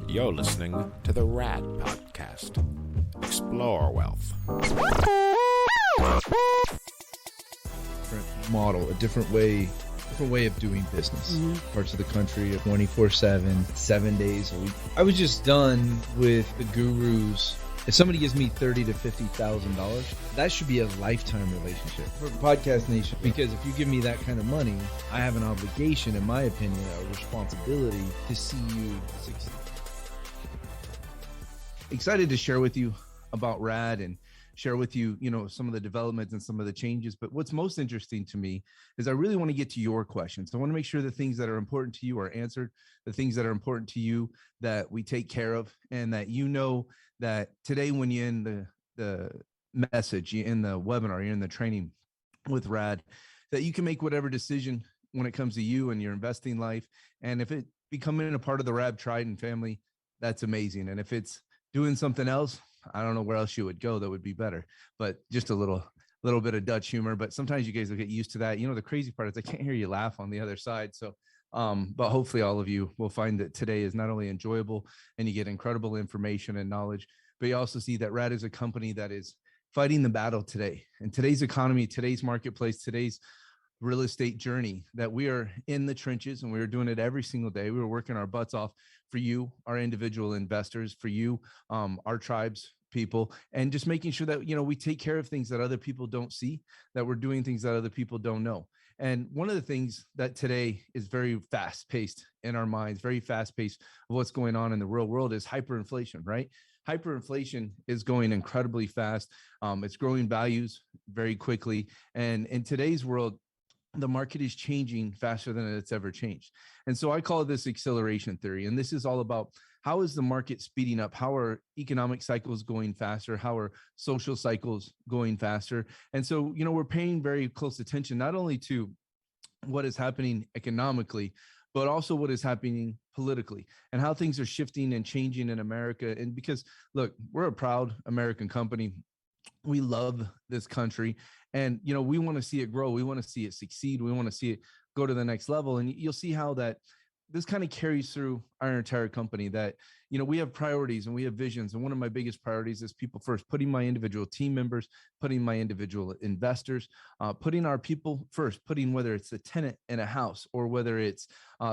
You're listening to the RAD Podcast. Explore wealth. Different model, a different way of doing business. Parts of the country 24/7, 7 days a week. I was just done with the gurus. If somebody gives me $30,000 to $50,000, that should be a lifetime relationship for Podcast Nation. Because if you give me that kind of money, I have an obligation, in my opinion, a responsibility to see you succeed. Excited to share with you about RAD and share with you, some of the developments and some of the changes. But what's most interesting to me is I really want to get to your questions. I want to make sure the things that are important to you are answered, the things that are important to you that we take care of, and that that today when you're in the message, you're in the webinar, you're in the training with RAD, that you can make whatever decision when it comes to you and your investing life. And if it becoming a part of the RAD tried and family, that's amazing. And if it's doing something else, I don't know where else you would go that would be better, but just a little bit of Dutch humor. But sometimes you guys will get used to that. The crazy part is I can't hear you laugh on the other side. So, but hopefully all of you will find that today is not only enjoyable and you get incredible information and knowledge, but you also see that RAD is a company that is fighting the battle today. In today's economy, today's marketplace, today's real estate journey, that we are in the trenches and we are doing it every single day. We were working our butts off for you, our individual investors, for you, our tribes, people, and just making sure that, we take care of things that other people don't see, that we're doing things that other people don't know. And one of the things that today is very fast paced in our minds, very fast paced of what's going on in the real world is hyperinflation, right? Hyperinflation is going incredibly fast. It's growing values very quickly. And in today's world, the market is changing faster than it's ever changed. And so I call this acceleration theory. And this is all about how is the market speeding up? How are economic cycles going faster? How are social cycles going faster? And so, we're paying very close attention, not only to what is happening economically, but also what is happening politically and how things are shifting and changing in America. And because, look, we're a proud American company. We love this country and, we want to see it grow. We want to see it succeed. We want to see it go to the next level. And you'll see how that this kind of carries through our entire company, that, we have priorities and we have visions. And one of my biggest priorities is people first, putting my individual team members, putting my individual investors, putting our people first, putting whether it's a tenant in a house or whether it's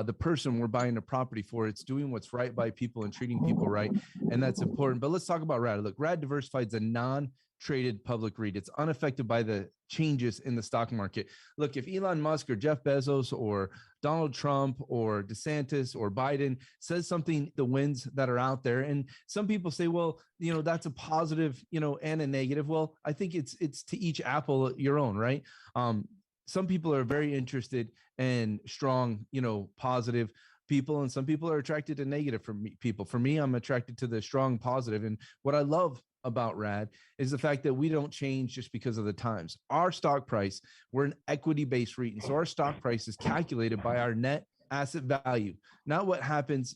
the person we're buying a property for, it's doing what's right by people and treating people right. And that's important. But let's talk about RAD. Look, RAD Diversified is a non-traded public REIT. It's unaffected by the changes in the stock market. Look, if Elon Musk or Jeff Bezos or Donald Trump or DeSantis or Biden says something, the winds that are out there, and some people say, well, that's a positive, and a negative. Well, I think it's to each apple your own, right? Some people are very interested in strong, positive people, and some people are attracted to negative people. For me, I'm attracted to the strong positive. And what I love about RAD is the fact that we don't change just because of the times. Our stock price, we're an equity-based REIT. And so our stock price is calculated by our net asset value, not what happens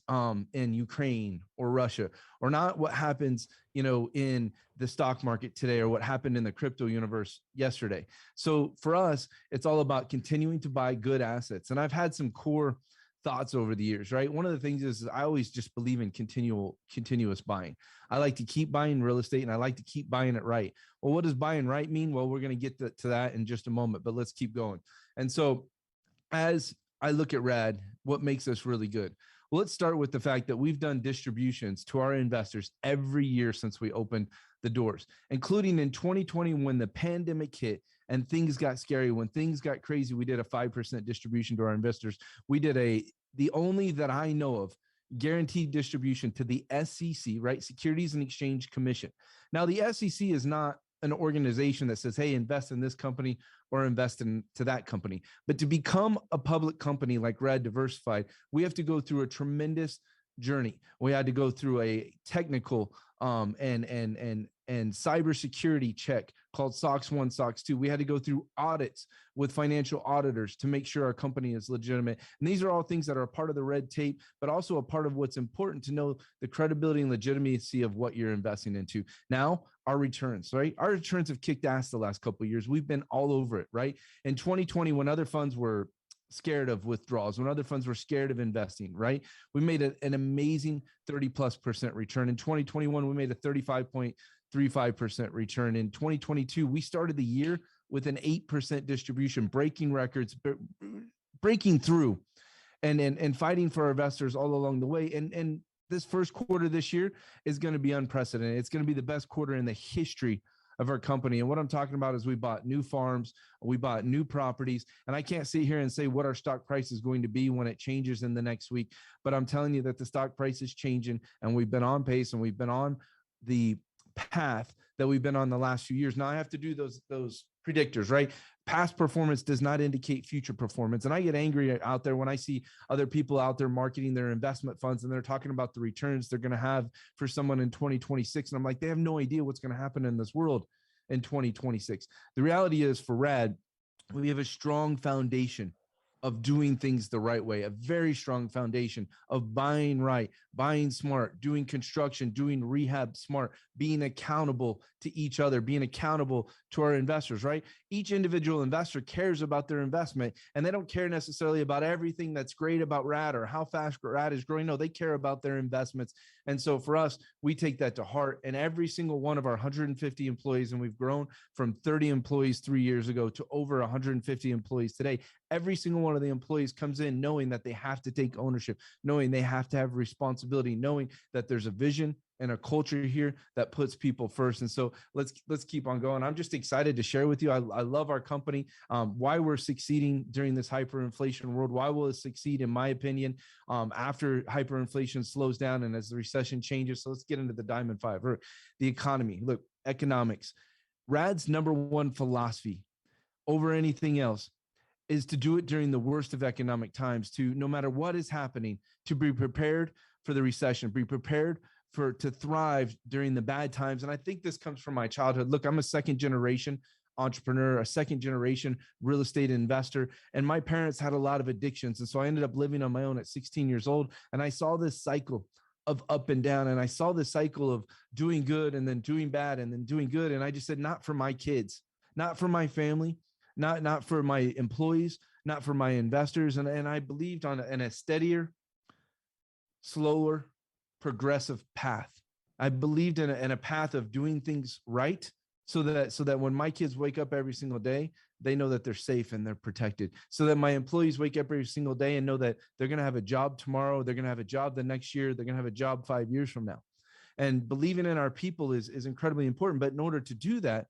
in Ukraine or Russia, or not what happens, in the stock market today or what happened in the crypto universe yesterday. So for us, it's all about continuing to buy good assets. And I've had some core thoughts over the years, right? One of the things is I always just believe in continuous buying. I like to keep buying real estate and I like to keep buying it right. Well, what does buying right mean? Well, we're going to get to that in just a moment, but let's keep going. And so as I look at RAD, what makes us really good? Well, let's start with the fact that we've done distributions to our investors every year since we opened the doors, including in 2020 when the pandemic hit and things got scary, when things got crazy. We did a 5% distribution to our investors. We did the only that I know of guaranteed distribution to the SEC, right? Securities and Exchange Commission. Now, the SEC is not an organization that says, hey, invest in this company or invest into that company. But to become a public company like RAD Diversified, we have to go through a tremendous journey. We had to go through a technical and cybersecurity check called SOX 1, SOX 2. We had to go through audits with financial auditors to make sure our company is legitimate. And these are all things that are a part of the red tape, but also a part of what's important to know the credibility and legitimacy of what you're investing into. Now, our returns, right? Our returns have kicked ass the last couple of years. We've been all over it, right? In 2020, when other funds were scared of withdrawals, when other funds were scared of investing, right? We made an amazing 30+% return. In 2021, we made a 35.35% return. In 2022, we started the year with an 8% distribution, breaking records, breaking through and fighting for our investors all along the way. And this first quarter this year is going to be unprecedented. It's going to be the best quarter in the history of our company. And what I'm talking about is we bought new farms, we bought new properties, and I can't sit here and say what our stock price is going to be when it changes in the next week, but I'm telling you that the stock price is changing, and we've been on pace, and we've been on the path that we've been on the last few years. Now I have to do those predictors, right? Past performance does not indicate future performance. And I get angry out there when I see other people out there marketing their investment funds and they're talking about the returns they're going to have for someone in 2026. And I'm like, they have no idea what's going to happen in this world in 2026. The reality is, for RAD, we have a strong foundation of doing things the right way, a very strong foundation of buying right, buying smart, doing construction, doing rehab smart, being accountable to each other, being accountable to our investors, right? Each individual investor cares about their investment, and they don't care necessarily about everything that's great about RAD or how fast RAD is growing. No, they care about their investments. And so for us, we take that to heart. And every single one of our 150 employees, and we've grown from 30 employees 3 years ago to over 150 employees today, every single one of the employees comes in knowing that they have to take ownership, knowing they have to have responsibility, knowing that there's a vision and a culture here that puts people first. And so let's keep on going. I'm just excited to share with you. I love our company, why we're succeeding during this hyperinflation world, why will it succeed, in my opinion, after hyperinflation slows down and as the recession changes. So let's get into the Diamond Five, or the economy. Look, economics. RAD's number one philosophy over anything else is to do it during the worst of economic times, to, no matter what is happening, to be prepared for the recession, be prepared to thrive during the bad times. And I think this comes from my childhood. Look, I'm a second generation entrepreneur, a second generation real estate investor, and my parents had a lot of addictions. And so I ended up living on my own at 16 years old. And I saw this cycle of up and down. And I saw this cycle of doing good and then doing bad and then doing good. And I just said, not for my kids, not for my family, not for my employees, not for my investors. And I believed in a steadier, slower, progressive path. I believed in a path of doing things right, so that when my kids wake up every single day, they know that they're safe and they're protected. So that my employees wake up every single day and know that they're going to have a job tomorrow, they're going to have a job the next year, they're going to have a job 5 years from now. And believing in our people is incredibly important. But in order to do that,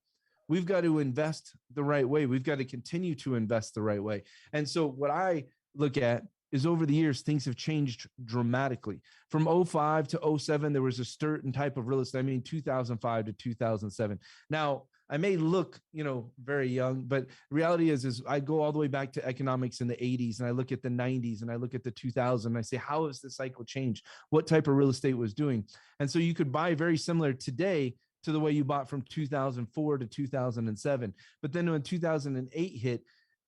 we've got to invest the right way. We've got to continue to invest the right way. And so what I look at is, over the years, things have changed dramatically. From 05 to 07, there was a certain type of real estate. I mean, 2005 to 2007. Now, I may look, very young, but the reality is I go all the way back to economics in the 80s, and I look at the 90s, and I look at the 2000s, and I say, how has the cycle changed? What type of real estate was doing? And so you could buy very similar today to the way you bought from 2004 to 2007. But then when 2008 hit,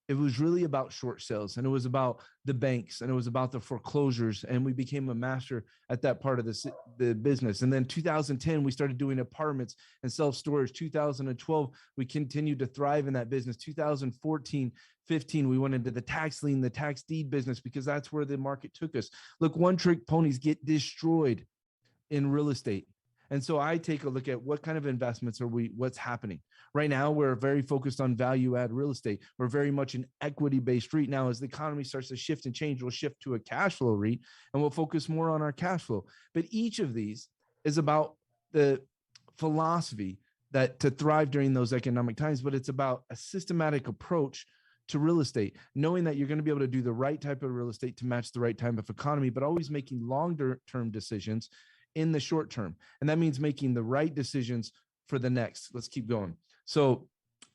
it was really about short sales, and it was about the banks, and it was about the foreclosures. And we became a master at that part of the business. And then 2010, we started doing apartments and self-storage. 2012, we continued to thrive in that business. 2014, 15, we went into the tax lien, the tax deed business, because that's where the market took us. Look, one-trick ponies get destroyed in real estate. And so I take a look at what kind of investments what's happening. Right now, we're very focused on value add real estate. We're very much an equity-based REIT. Now, as the economy starts to shift and change, we'll shift to a cash flow REIT, and we'll focus more on our cash flow. But each of these is about the philosophy that to thrive during those economic times, but it's about a systematic approach to real estate, knowing that you're going to be able to do the right type of real estate to match the right type of economy, but always making long-term decisions in the short term. And that means making the right decisions for the next. Let's keep going. So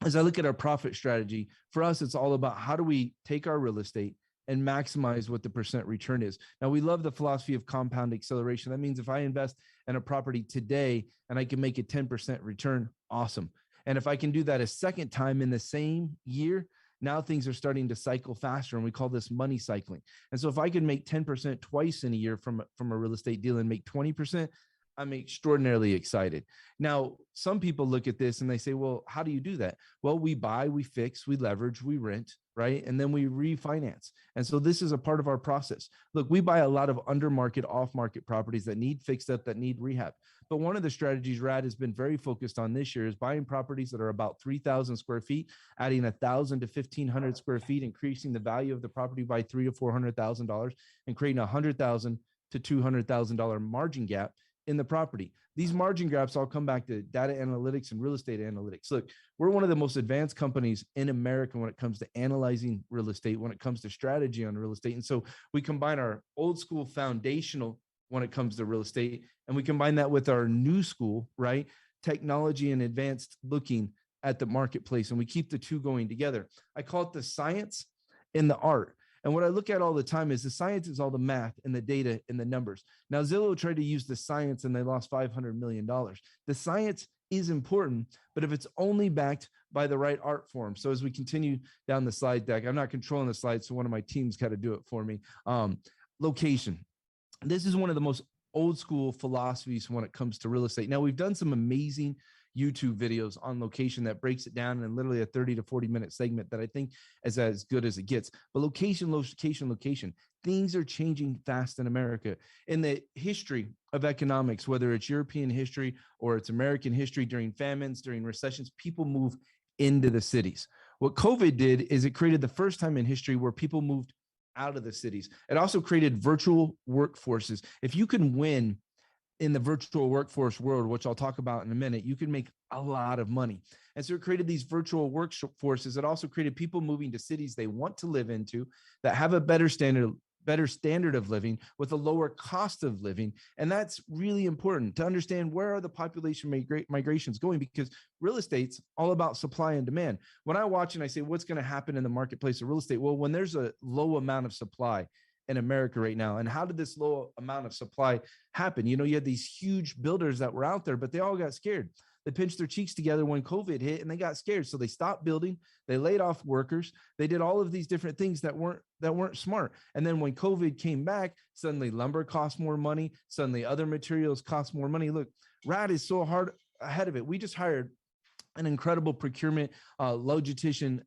as I look at our profit strategy, for us, it's all about how do we take our real estate and maximize what the percent return is. Now, we love the philosophy of compound acceleration. That means if I invest in a property today and I can make a 10% return, awesome. And if I can do that a second time in the same year, now things are starting to cycle faster, and we call this money cycling. And so if I can make 10% twice in a year from a real estate deal and make 20%, I'm extraordinarily excited. Now, some people look at this and they say, well, how do you do that? Well, we buy, we fix, we leverage, we rent, right? And then we refinance. And so this is a part of our process. Look, we buy a lot of under market, off market properties that need fixed up, that need rehab. But one of the strategies RAD has been very focused on this year is buying properties that are about 3,000 square feet, adding 1,000 to 1,500 square feet, increasing the value of the property by $300,000 to $400,000, and creating $100,000 to $200,000 margin gap in the property. These margin gaps all come back to data analytics and real estate analytics. Look, we're one of the most advanced companies in America when it comes to analyzing real estate, when it comes to strategy on real estate. And so we combine our old school foundational when it comes to real estate, and we combine that with our new school, right? Technology and advanced looking at the marketplace. And we keep the two going together. I call it the science and the art. And what I look at all the time is the science is all the math and the data and the numbers. Now, Zillow tried to use the science and they lost $500 million. The science is important, but if it's only backed by the right art form. So as we continue down the slide deck, I'm not controlling the slide, so one of my team's got to do it for me. Location. This is one of the most old school philosophies when it comes to real estate. Now, we've done some amazing YouTube videos on location that breaks it down in literally a 30 to 40 minute segment that I think is as good as it gets. But location, things are changing fast in America. In the history of economics, whether it's European history or it's American history, during famines, during recessions, people move into the cities. What COVID did is it created the first time in history where people moved out of the cities. It also created virtual workforces. If you can win in the virtual workforce world, which I'll talk about in a minute, you can make a lot of money. And so it created these virtual workforces. It also created people moving to cities they want to live into that have a better standard of living with a lower cost of living. And that's really important to understand where are the population migrations going, because real estate's all about supply and demand. When I watch and I say, what's going to happen in the marketplace of real estate? Well, when there's a low amount of supply in America right now, and how did this low amount of supply happen? You had these huge builders that were out there, but they all got scared. They pinched their cheeks together when COVID hit and they got scared. So they stopped building, they laid off workers, they did all of these different things that weren't smart. And then when COVID came back, suddenly lumber cost more money, suddenly other materials cost more money. Look, RAD is so hard ahead of it. We just hired an incredible procurement logistician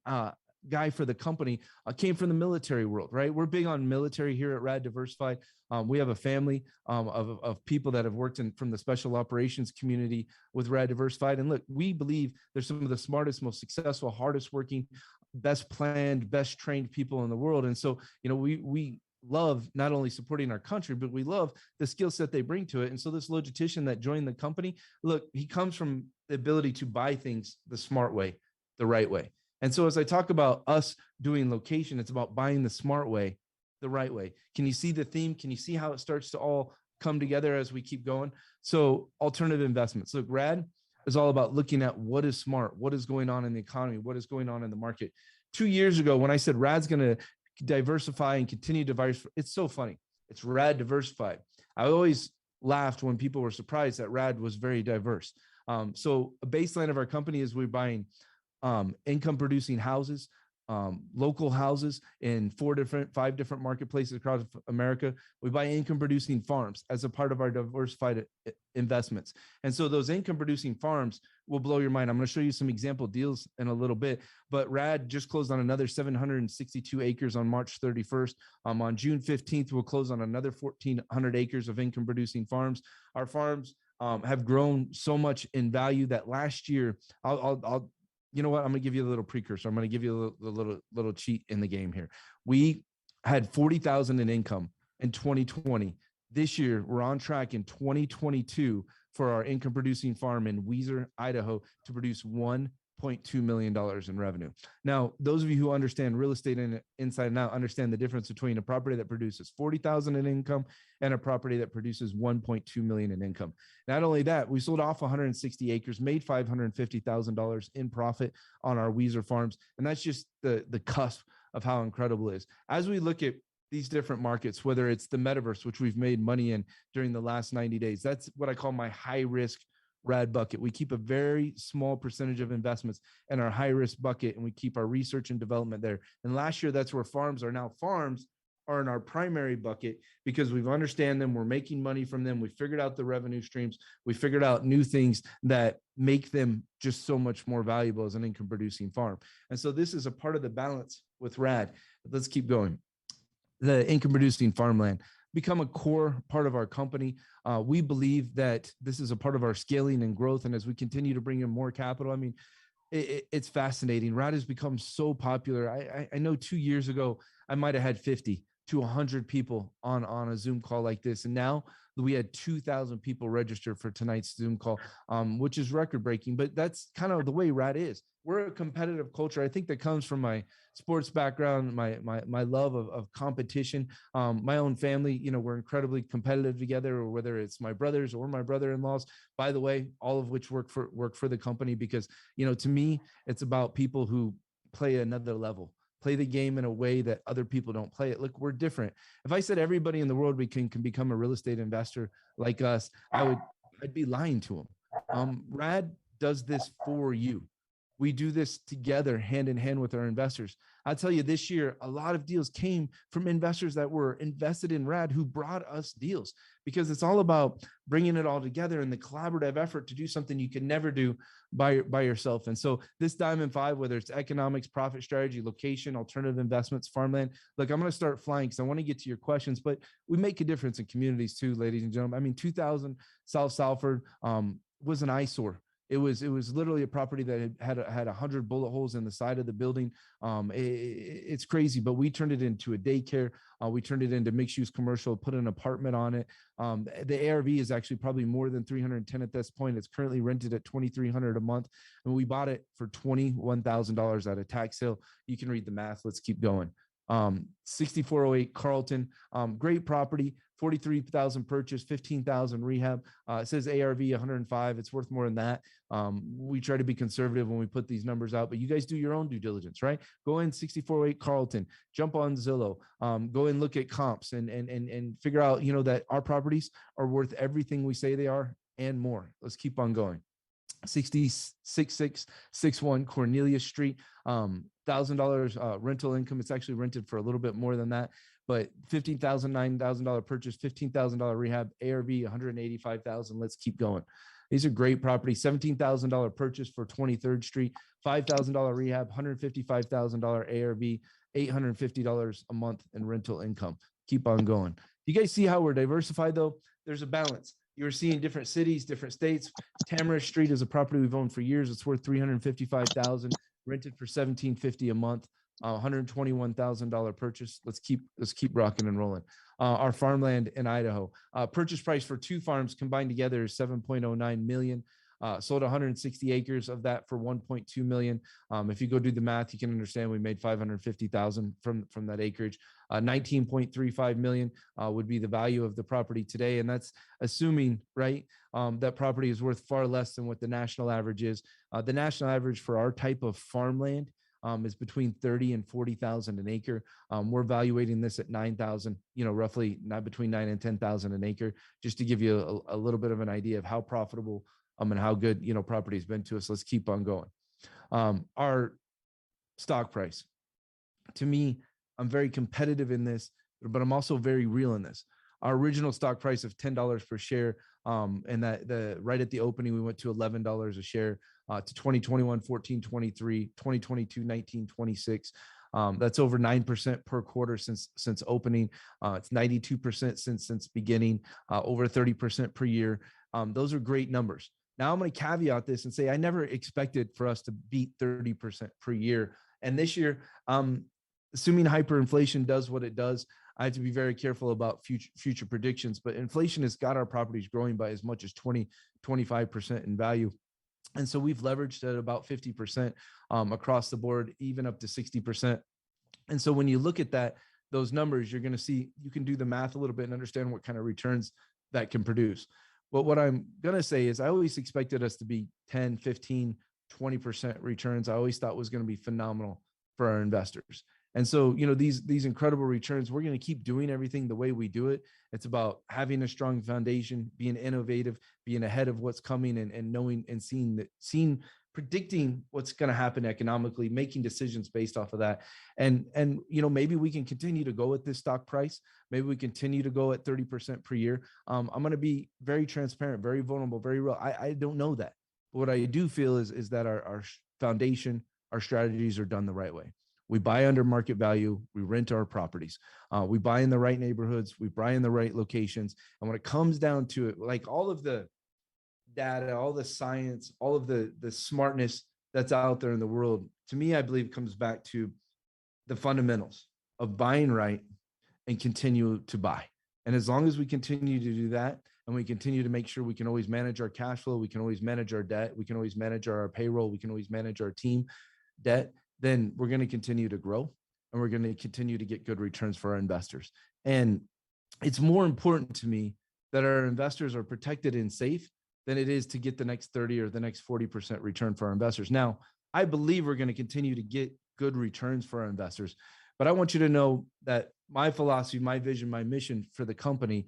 guy for the company, came from the military world, right? We're big on military here at RAD Diversified. We have a family of people that have worked from the special operations community with RAD Diversified. And look, we believe they're some of the smartest, most successful, hardest working, best planned, best trained people in the world. And so, we love not only supporting our country, but we love the skill set they bring to it. And so this logistician that joined the company, look, he comes from the ability to buy things the smart way, the right way. And so as I talk about us doing location, it's about buying the smart way, the right way. Can you see the theme? Can you see how it starts to all come together as we keep going? So alternative investments. Look, RAD is all about looking at what is smart, what is going on in the economy, what is going on in the market. 2 years ago, when I said RAD's going to diversify and continue to diversify, it's so funny. It's RAD Diversified. I always laughed when people were surprised that RAD was very diverse. So a baseline of our company is we're buying income producing houses, local houses in 5 different marketplaces across America. We buy income producing farms as a part of our diversified investments. And so those income producing farms will blow your mind. I'm going to show you some example deals in a little bit, but RAD just closed on another 762 acres on March 31st. On June 15th, we'll close on another 1,400 acres of income producing farms. Our farms have grown so much in value that last year, you know what? I'm going to give you a little precursor. I'm going to give you a little cheat in the game here. We had 40,000 in income in 2020. This year, we're on track in 2022 for our income producing farm in Weiser, Idaho, to produce $1.2 million in revenue. Now, those of you who understand real estate inside and out understand the difference between a property that produces 40,000 in income and a property that produces 1.2 million in income. Not only that, we sold off 160 acres, made $550,000 in profit on our Weiser farms. And that's just the cusp of how incredible it is. As we look at these different markets, whether it's the Metaverse, which we've made money in during the last 90 days, that's what I call my high risk RAD bucket. We keep a very small percentage of investments in our high risk bucket, and we keep our research and development there. And last year, that's where farms are are in our primary bucket because we've understand them. We're making money from them. We figured out the revenue streams. We figured out new things that make them just so much more valuable as an income producing farm. And so this is a part of the balance with RAD. Let's keep going. The income producing farmland become a core part of our company. We believe that this is a part of our scaling and growth. And as we continue to bring in more capital, I mean, it's fascinating. RAD has become so popular. I know 2 years ago, I might have had 50 to 100 people on a Zoom call like this. And now we had 2,000 people registered for tonight's Zoom call, which is record breaking, but that's kind of the way RAD is. We're a competitive culture. I think that comes from my sports background, my love of competition. My own family, you know, we're incredibly competitive together, or whether it's my brothers or my brother-in-laws, by the way, all of which work for the company, because, you know, to me, it's about people who play another level, play the game in a way that other people don't play it. Look, we're different. If I said everybody in the world can become a real estate investor like us, I'd be lying to them. RAD does this for you. We do this together, hand in hand with our investors. I'll tell you, this year, a lot of deals came from investors that were invested in RAD who brought us deals, because it's all about bringing it all together and the collaborative effort to do something you can never do by yourself. And so this Diamond 5, whether it's economics, profit strategy, location, alternative investments, farmland, look, I'm going to start flying because I want to get to your questions, but we make a difference in communities too, ladies and gentlemen. I mean, 2000 South Salford was an eyesore. It was literally a property that had 100 bullet holes in the side of the building. It's crazy, but we turned it into a daycare. We turned it into mixed use commercial, put an apartment on it. The ARV is actually probably more than 310 at this point. It's currently rented at $2,300 a month, and we bought it for $21,000 at a tax sale. You can read the math. Let's keep going. 6408 Carlton, great property, 43,000 purchase, 15,000 rehab. It says ARV 105. It's worth more than that. We try to be conservative when we put these numbers out, but you guys do your own due diligence, right? Go in 6408 Carlton, jump on Zillow, go and look at comps and figure out, you know, that our properties are worth everything we say they are and more. Let's keep on going. 6661 Cornelia Street, $1,000 rental income. It's actually rented for a little bit more than that, but $15,000, $9,000 purchase, $15,000 rehab, ARV 185,000. Let's keep going. These are great properties. $17,000 purchase for 23rd Street, $5,000 rehab, $155,000 ARV, $850 a month in rental income. Keep on going. You guys see how we're diversified though? There's a balance. You're seeing different cities, different states. Tamarisk Street is a property we've owned for years. It's worth $355,000, rented for $1,750 a month, $121,000 purchase. Let's keep rocking and rolling. Our farmland in Idaho, purchase price for 2 farms combined together is $7.09 million. Sold 160 acres of that for $1.2 million. If you go do the math, you can understand we made $550,000 from that acreage. 19.35 million would be the value of the property today, and that's assuming, right, that property is worth far less than what the national average is. The national average for our type of farmland is between 30 and 40,000 an acre. We're evaluating this at 9,000, you know, roughly not between 9 and 10,000 an acre, just to give you a little bit of an idea of how profitable and how good, you know, property has been to us. Let's keep on going. Our stock price, to me, I'm very competitive in this, but I'm also very real in this. Our original stock price of $10 per share, and that right at the opening, we went to $11 a share, to 2021, 14.23, 2022, 19.26. That's over 9% per quarter since opening. It's 92% since beginning, over 30% per year. Those are great numbers. Now I'm going to caveat this and say I never expected for us to beat 30% per year. And this year, assuming hyperinflation does what it does, I have to be very careful about future predictions. But inflation has got our properties growing by as much as 25% in value. And so we've leveraged at about 50% across the board, even up to 60%. And so when you look at those numbers, you're going to see, you can do the math a little bit and understand what kind of returns that can produce. But what I'm going to say is I always expected us to be 10, 15, 20% returns. I always thought was going to be phenomenal for our investors. And so, you know, these incredible returns, we're going to keep doing everything the way we do it. It's about having a strong foundation, being innovative, being ahead of what's coming, and knowing and seeing predicting what's going to happen economically, making decisions based off of that. And maybe we can continue to go at this stock price. Maybe we continue to go at 30% per year. I'm going to be very transparent, very vulnerable, very real. I don't know that. But what I do feel is that our foundation, our strategies are done the right way. We buy under market value. We rent our properties. We buy in the right neighborhoods. We buy in the right locations. And when it comes down to it, like all of the data, all the science, all of the smartness that's out there in the world, to me, I believe comes back to the fundamentals of buying right and continue to buy. And as long as we continue to do that, and we continue to make sure we can always manage our cash flow, we can always manage our debt, we can always manage our payroll, we can always manage our team debt, then we're going to continue to grow and we're going to continue to get good returns for our investors. And it's more important to me that our investors are protected and safe than it is to get the next 30 or the next 40% return for our investors. Now, I believe we're going to continue to get good returns for our investors, but I want you to know that my philosophy, my vision, my mission for the company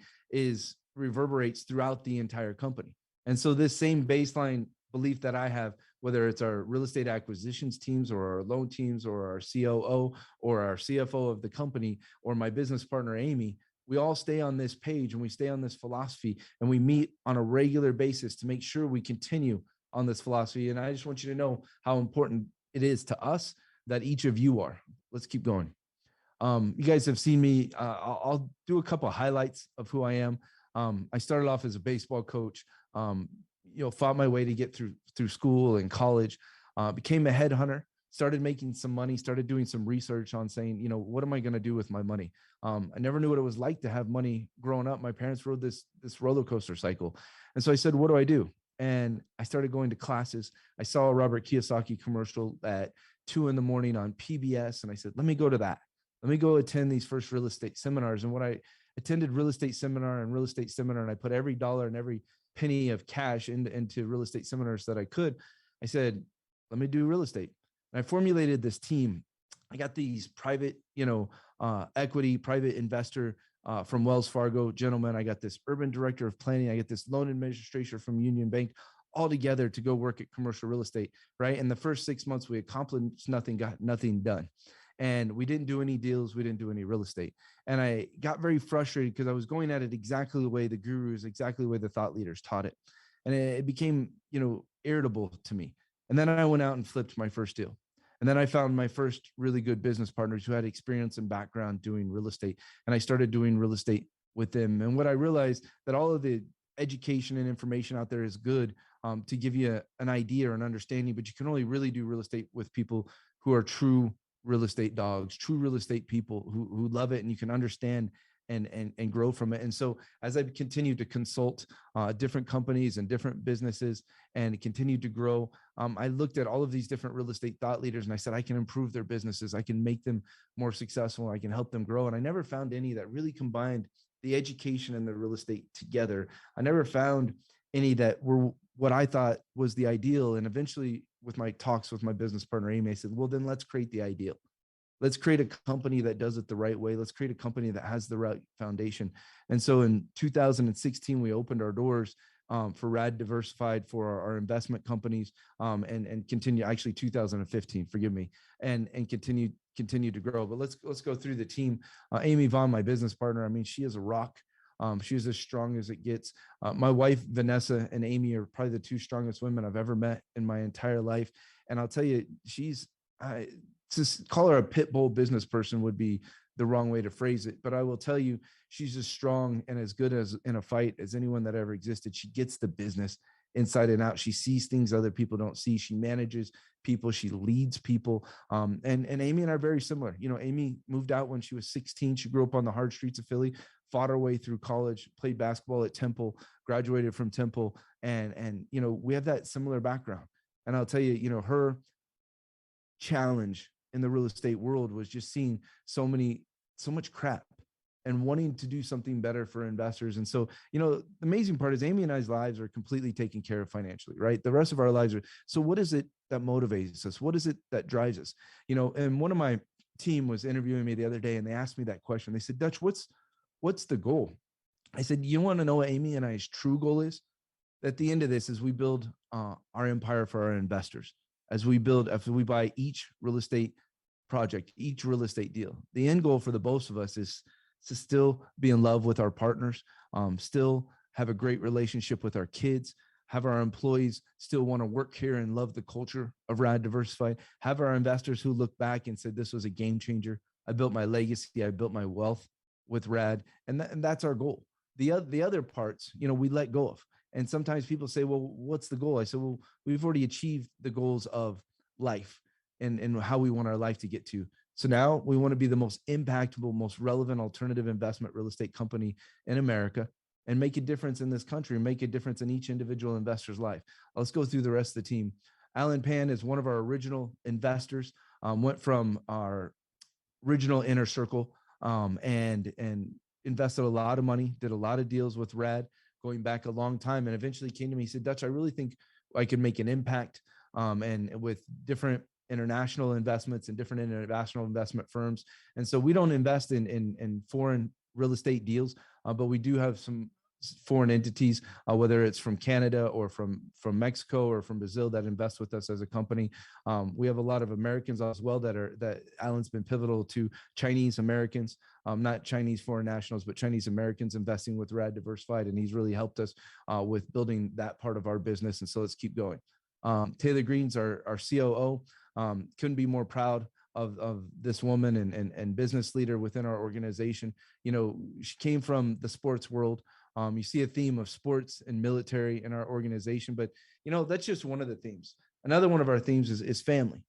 reverberates throughout the entire company. And so this same baseline belief that I have, whether it's our real estate acquisitions teams or our loan teams or our COO or our CFO of the company or my business partner, Amy, we all stay on this page and we stay on this philosophy and we meet on a regular basis to make sure we continue on this philosophy. And I just want you to know how important it is to us that each of you are. Let's keep going. You guys have seen me. I'll do a couple of highlights of who I am. I started off as a baseball coach, fought my way to get through school and college, became a headhunter, started making some money, started doing some research on saying, what am I going to do with my money? I never knew what it was like to have money growing up. My parents rode this roller coaster cycle. And so I said, what do I do? And I started going to classes. I saw a Robert Kiyosaki commercial at 2 a.m. on PBS. And I said, let me go to that. Let me go attend these first real estate seminars. And when I attended real estate seminar, and I put every dollar and every penny of cash into real estate seminars that I could, I said, let me do real estate. And I formulated this team. I got these private, equity, private investor from Wells Fargo gentlemen. I got this urban director of planning. I get this loan administrator from Union Bank, all together to go work at commercial real estate, right? In the first 6 months, we accomplished nothing, got nothing done. And we didn't do any deals. We didn't do any real estate. And I got very frustrated because I was going at it exactly the way the gurus, exactly the way the thought leaders taught it. And it became, irritable to me. And then I went out and flipped my first deal. And then I found my first really good business partners who had experience and background doing real estate. And I started doing real estate with them. And what I realized that all of the education and information out there is good to give you an idea or an understanding, but you can only really do real estate with people who are true real estate dogs, true real estate people who love it and you can understand and grow from it. And so as I continued to consult different companies and different businesses and continued to grow, I looked at all of these different real estate thought leaders and I said, I can improve their businesses. I can make them more successful. I can help them grow. And I never found any that really combined the education and the real estate together. I never found any that were what I thought was the ideal. And eventually with my talks with my business partner, Amy, I said, well, then let's create the ideal. Let's create a company that does it the right way. Let's create a company that has the right foundation. And so in 2016, we opened our doors for RAD Diversified for our investment companies and continue, actually 2015, forgive me, and continue to grow. But let's go through the team. Amy Vaughn, my business partner, I mean, she is a rock. She's as strong as it gets. My wife, Vanessa, and Amy are probably the two strongest women I've ever met in my entire life. And I'll tell you, to call her a pit bull business person would be the wrong way to phrase it. But I will tell you, she's as strong and as good as in a fight as anyone that ever existed. She gets the business inside and out. She sees things other people don't see. She manages people. She leads people. And Amy and I are very similar. Amy moved out when she was 16. She grew up on the hard streets of Philly, fought her way through college, played basketball at Temple, graduated from Temple. And we have that similar background. And I'll tell you, her challenge in the real estate world was just seeing so much crap and wanting to do something better for investors. And so, the amazing part is Amy and I's lives are completely taken care of financially, right? The rest of our lives are. So what is it that motivates us? What is it that drives us? And one of my team was interviewing me the other day and they asked me that question. They said, Dutch, what's the goal? I said, you want to know what Amy and I's true goal is? at the end of this, as we build our empire for our investors, as we buy each real estate project, each real estate deal, the end goal for the both of us is to still be in love with our partners, still have a great relationship with our kids, have our employees still want to work here and love the culture of RAD Diversified, have our investors who look back and said, this was a game changer. I built my legacy. I built my wealth with RAD. And that's our goal. The other parts, we let go of. And sometimes people say, well, what's the goal? I said, well, we've already achieved the goals of life and how we want our life to get to. So now we want to be the most impactful, most relevant alternative investment real estate company in America and make a difference in this country, make a difference in each individual investor's life. Let's go through the rest of the team. Alan Pan is one of our original investors, went from our original inner circle and invested a lot of money, did a lot of deals with RAD going back a long time, and eventually came to me. He said, Dutch, I really think I could make an impact and with different international investments and different international investment firms. And so we don't invest in foreign real estate deals, but we do have some foreign entities, whether it's from Canada or from Mexico or from Brazil, that invest with us as a company. We have a lot of Americans as well that Alan's been pivotal to, Chinese Americans, not Chinese foreign nationals, but Chinese Americans investing with RAD Diversified. And he's really helped us with building that part of our business. And so let's keep going. Taylor Greene's our COO. Couldn't be more proud of this woman and business leader within our organization. She came from the sports world. You see a theme of sports and military in our organization, but that's just one of the themes. Another one of our themes is family.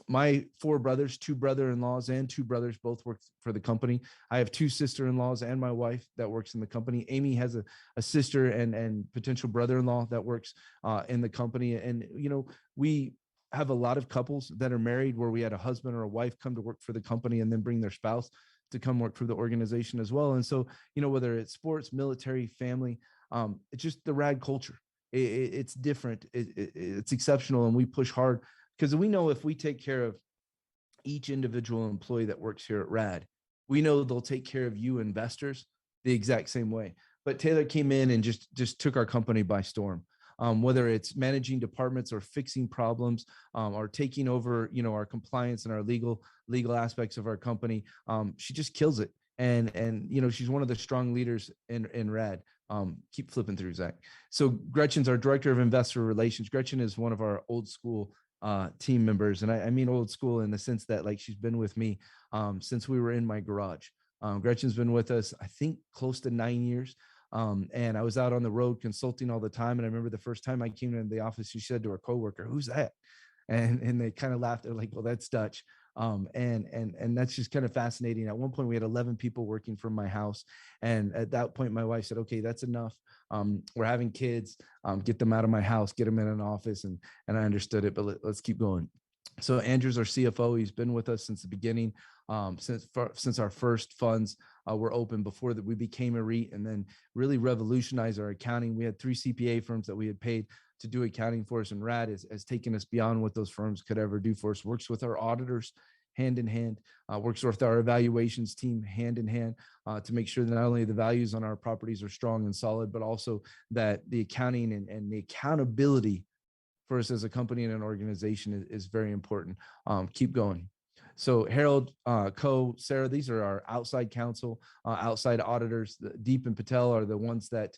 My 4 brothers, 2 brother-in-laws and 2 brothers, both work for the company. I have 2 sister-in-laws and my wife that works in the company. Amy has a sister and potential brother-in-law that works in the company. And, we have a lot of couples that are married where we had a husband or a wife come to work for the company and then bring their spouse to come work for the organization as well. And so, whether it's sports, military, family, it's just the RAD culture. It's different. It's exceptional. And we push hard because we know if we take care of each individual employee that works here at RAD, we know they'll take care of you investors the exact same way. But Taylor came in and just took our company by storm. Whether it's managing departments or fixing problems or taking over, our compliance and our legal aspects of our company, she just kills it. And she's one of the strong leaders in RAD. Keep flipping through, Zach. So Gretchen's our director of investor relations. Gretchen is one of our old school team members. And I mean old school in the sense that she's been with me since we were in my garage. Gretchen's been with us, I think, close to 9 years. And I was out on the road consulting all the time. And I remember the first time I came into the office, she said to her coworker, "Who's that?" And they kind of laughed. They're like, "Well, that's Dutch." And that's just kind of fascinating. At one point we had 11 people working from my house. And at that point, my wife said, "Okay, that's enough. We're having kids, get them out of my house, get them in an office." And I understood it, but let's keep going. So Andrew's our CFO. He's been with us since the beginning, since our first funds were open, before that we became a REIT, and then really revolutionized our accounting. We had 3 CPA firms that we had paid to do accounting for us, and RAD has taken us beyond what those firms could ever do for us. Works with our auditors hand in hand, works with our evaluations team hand in hand to make sure that not only the values on our properties are strong and solid, but also that the accounting and the accountability for us as a company and an organization is very important. Keep going. So Harold, Sarah, these are our outside counsel, outside auditors. Deep and Patel are the ones that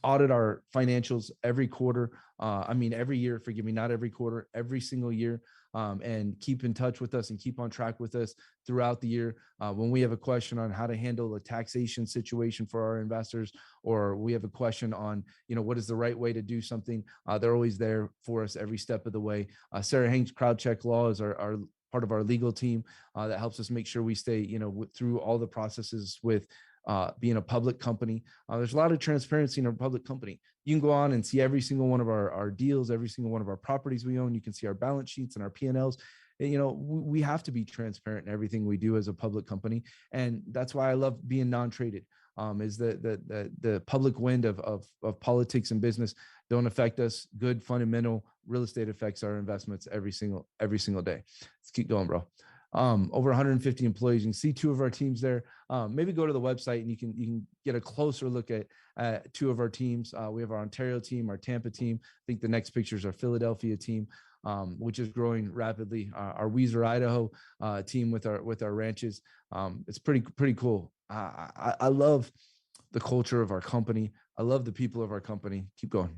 audit our financials every quarter. Every year, forgive me, not every quarter, every single year, and keep in touch with us and keep on track with us throughout the year. When we have a question on how to handle a taxation situation for our investors, or we have a question on, what is the right way to do something, they're always there for us every step of the way. Sarah Hanks, CrowdCheck Law is our part of our legal team that helps us make sure we stay, through all the processes with being a public company. There's a lot of transparency in a public company. You can go on and see every single one of our deals, every single one of our properties we own. You can see our balance sheets and our P&Ls. We have to be transparent in everything we do as a public company. And that's why I love being non-traded, is the public wind of politics and business don't affect us. Good fundamental real estate affects our investments every single day. Let's keep going, bro. over 150 employees. You can see two of our teams there. Maybe go to the website and you can get a closer look at two of our teams. We have our Ontario team, our Tampa team. I think the next picture is our Philadelphia team, which is growing rapidly. Our Weiser, Idaho team with our ranches. It's pretty cool. I love the culture of our company. I love the people of our company. Keep going.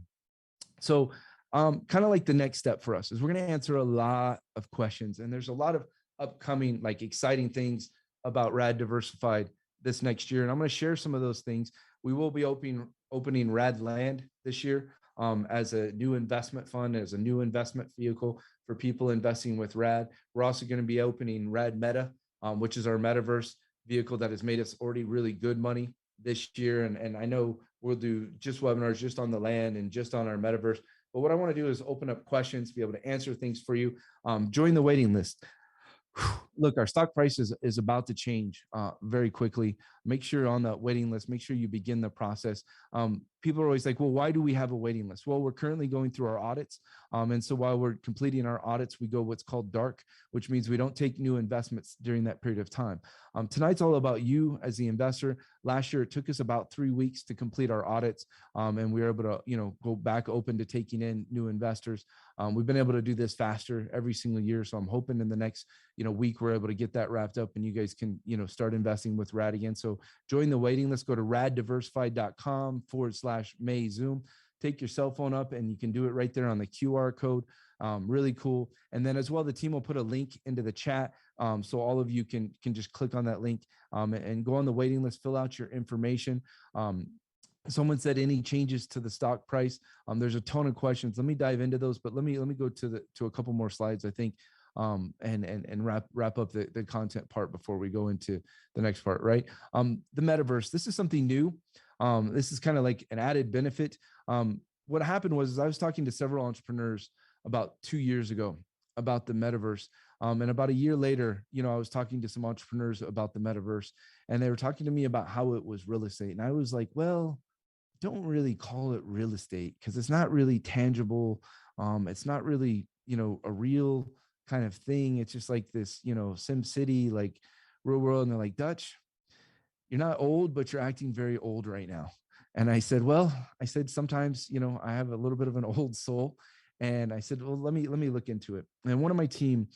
So kind of like the next step for us is we're going to answer a lot of questions, and there's a lot of upcoming like exciting things about RAD Diversified this next year. And I'm going to share some of those things. We will be opening RAD Land this year as a new investment fund, as a new investment vehicle for people investing with RAD. We're also going to be opening RAD Meta, which is our Metaverse vehicle that has made us already really good money this year. And I know we'll do just webinars just on the land and just on our Metaverse. But what I want to do is open up questions, be able to answer things for you. Join the waiting list. Look, our stock price is about to change very quickly. Make sure you're on the waiting list. Make sure you begin the process. People are always like, well, why do we have a waiting list? Well, we're currently going through our audits. And so while we're completing our audits, we go what's called dark, which means we don't take new investments during that period of time. Tonight's all about you as the investor. Last year, it took us about 3 weeks to complete our audits. And we were able to, go back open to taking in new investors. We've been able to do this faster every single year. So I'm hoping in the next, week, we're able to get that wrapped up and you guys can, start investing with RAD again. So join the waiting list, go to raddiversified.com/May Zoom, take your cell phone up and you can do it right there on the QR code. Really cool. And then as well, the team will put a link into the chat. So all of you can just click on that link and go on the waiting list, fill out your information. Someone said any changes to the stock price. There's a ton of questions. Let me dive into those, but let me go to a couple more slides, I think, and wrap up the content part before we go into the next part, right? The Metaverse, this is something new. This is kind of like an added benefit. What happened was I was talking to several entrepreneurs about 2 years ago about the Metaverse. And about a year later, I was talking to some entrepreneurs about the Metaverse and they were talking to me about how it was real estate. And I was like, well, don't really call it real estate because it's not really tangible. It's not really, a real kind of thing. It's just like this, Sim City, like real world. And they're like, Dutch, you're not old, but you're acting very old right now. And I said, sometimes, I have a little bit of an old soul. And I said, well, let me look into it. And one of my team,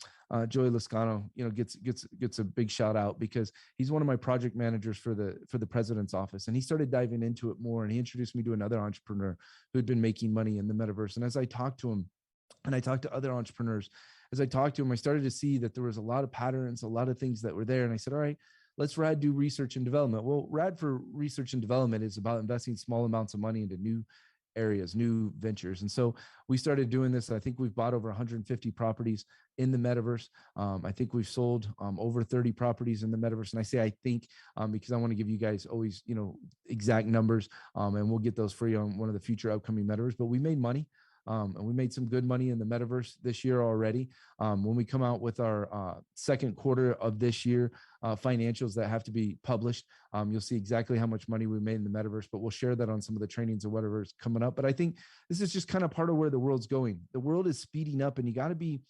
Joey Lascano, gets a big shout out because he's one of my project managers for the president's office. And he started diving into it more. And he introduced me to another entrepreneur who had been making money in the Metaverse. And as I talked to him, and I talked to other entrepreneurs, as I talked to him, I started to see that there was a lot of patterns, a lot of things that were there. And I said, all right, let's RAD do research and development. Well, RAD for research and development is about investing small amounts of money into new areas, new ventures. And so we started doing this. I think we've bought over 150 properties in the Metaverse. I think we've sold over 30 properties in the Metaverse. And I say, I think, because I want to give you guys always, exact numbers. And we'll get those for you on one of the future upcoming Metaverse, but we made money. And we made some good money in the Metaverse this year already. When we come out with our second quarter of this year financials that have to be published, you'll see exactly how much money we made in the Metaverse, but we'll share that on some of the trainings or whatever is coming up. But I think this is just kind of part of where the world's going. The world is speeding up and you got to be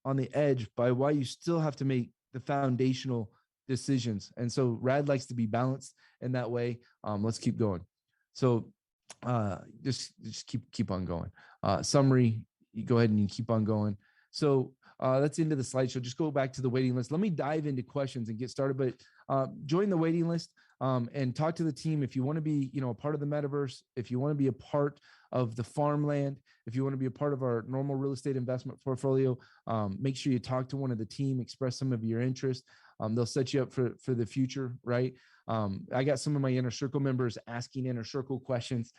on the edge by why you still have to make the foundational decisions. And so RAD likes to be balanced in that way. Let's keep going. So just keep on going. Summary, you go ahead and you keep on going. So that's into the slideshow. Just go back to the waiting list. Let me dive into questions and get started, but join the waiting list and talk to the team. If you want to be, a part of the Metaverse, if you want to be a part of the farmland, if you want to be a part of our normal real estate investment portfolio, make sure you talk to one of the team, express some of your interest. They'll set you up for the future, right? I got some of my inner circle members asking inner circle questions.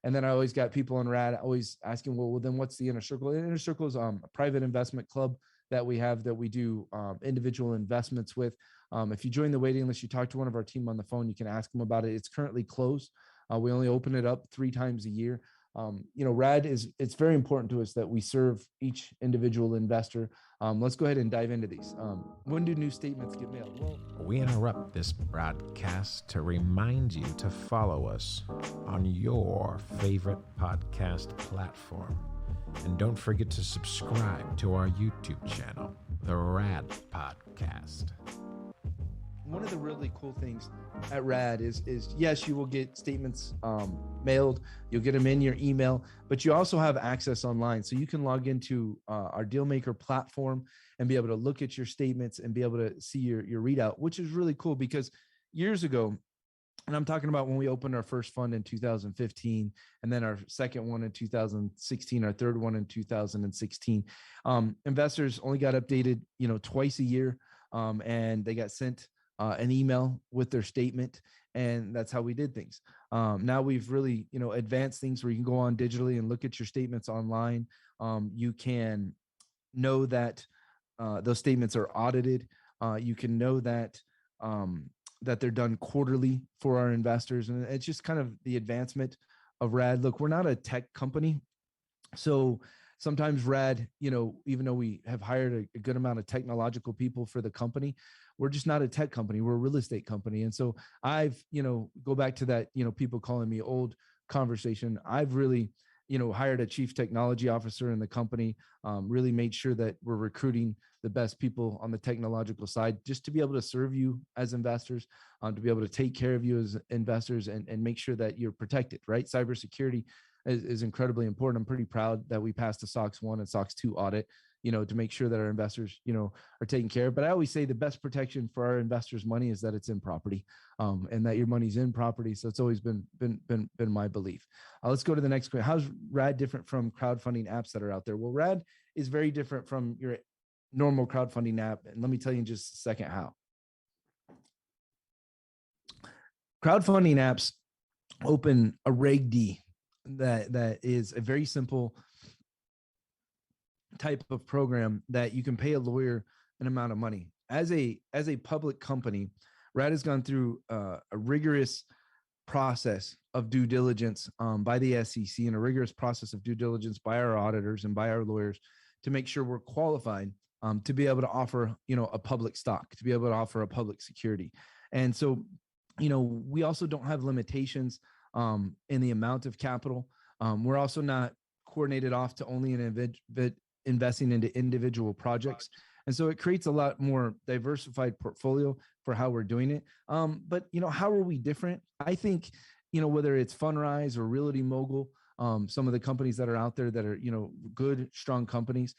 And then I always got people on RAD always asking, well, then what's the inner circle? The inner circle is a private investment club that we have that we do individual investments with. If you join the waiting list, you talk to one of our team on the phone, you can ask them about it. It's currently closed. We only open it up 3 times a year. RAD it's very important to us that we serve each individual investor. Let's go ahead and dive into these. When do new statements get mailed? Well, we interrupt this broadcast to remind you to follow us on your favorite podcast platform. And don't forget to subscribe to our YouTube channel, the RAD Podcast. One of the really cool things at RAD is yes, you will get statements mailed. You'll get them in your email, but you also have access online. So you can log into our Dealmaker platform and be able to look at your statements and be able to see your readout, which is really cool because years ago, and I'm talking about when we opened our first fund in 2015, and then our second one in 2016, our third one in 2016. Investors only got updated, twice a year, and they got sent an email with their statement, and that's how we did things. Now we've really, advanced things where you can go on digitally and look at your statements online. You can know that those statements are audited. You can know that that they're done quarterly for our investors. And it's just kind of the advancement of RAD. Look, we're not a tech company. So sometimes RAD, even though we have hired a good amount of technological people for the company, we're just not a tech company. We're a real estate company. And so I've, go back to that, people calling me old conversation. I've really, hired a chief technology officer in the company, really made sure that we're recruiting the best people on the technological side, just to be able to serve you as investors, to be able to take care of you as investors and make sure that you're protected, right? Cybersecurity is incredibly important. I'm pretty proud that we passed the SOX 1 and SOX 2 audit, to make sure that our investors, are taken care of. But I always say the best protection for our investors' money is that it's in property, and that your money's in property. So it's always been my belief. Let's go to the next question. How's RAD different from crowdfunding apps that are out there? Well, RAD is very different from your normal crowdfunding app. And let me tell you in just a second how. Crowdfunding apps open a Reg D that is a very simple type of program that you can pay a lawyer an amount of money. As a public company, RAD has gone through a rigorous process of due diligence by the SEC and a rigorous process of due diligence by our auditors and by our lawyers to make sure we're qualified to be able to offer, a public stock, to be able to offer a public security. And so, we also don't have limitations in the amount of capital. We're also not coordinated off to only investing into individual projects. And so it creates a lot more diversified portfolio for how we're doing it. But, how are we different? I think, whether it's Fundrise or Realty Mogul, some of the companies that are out there that are, good, strong companies.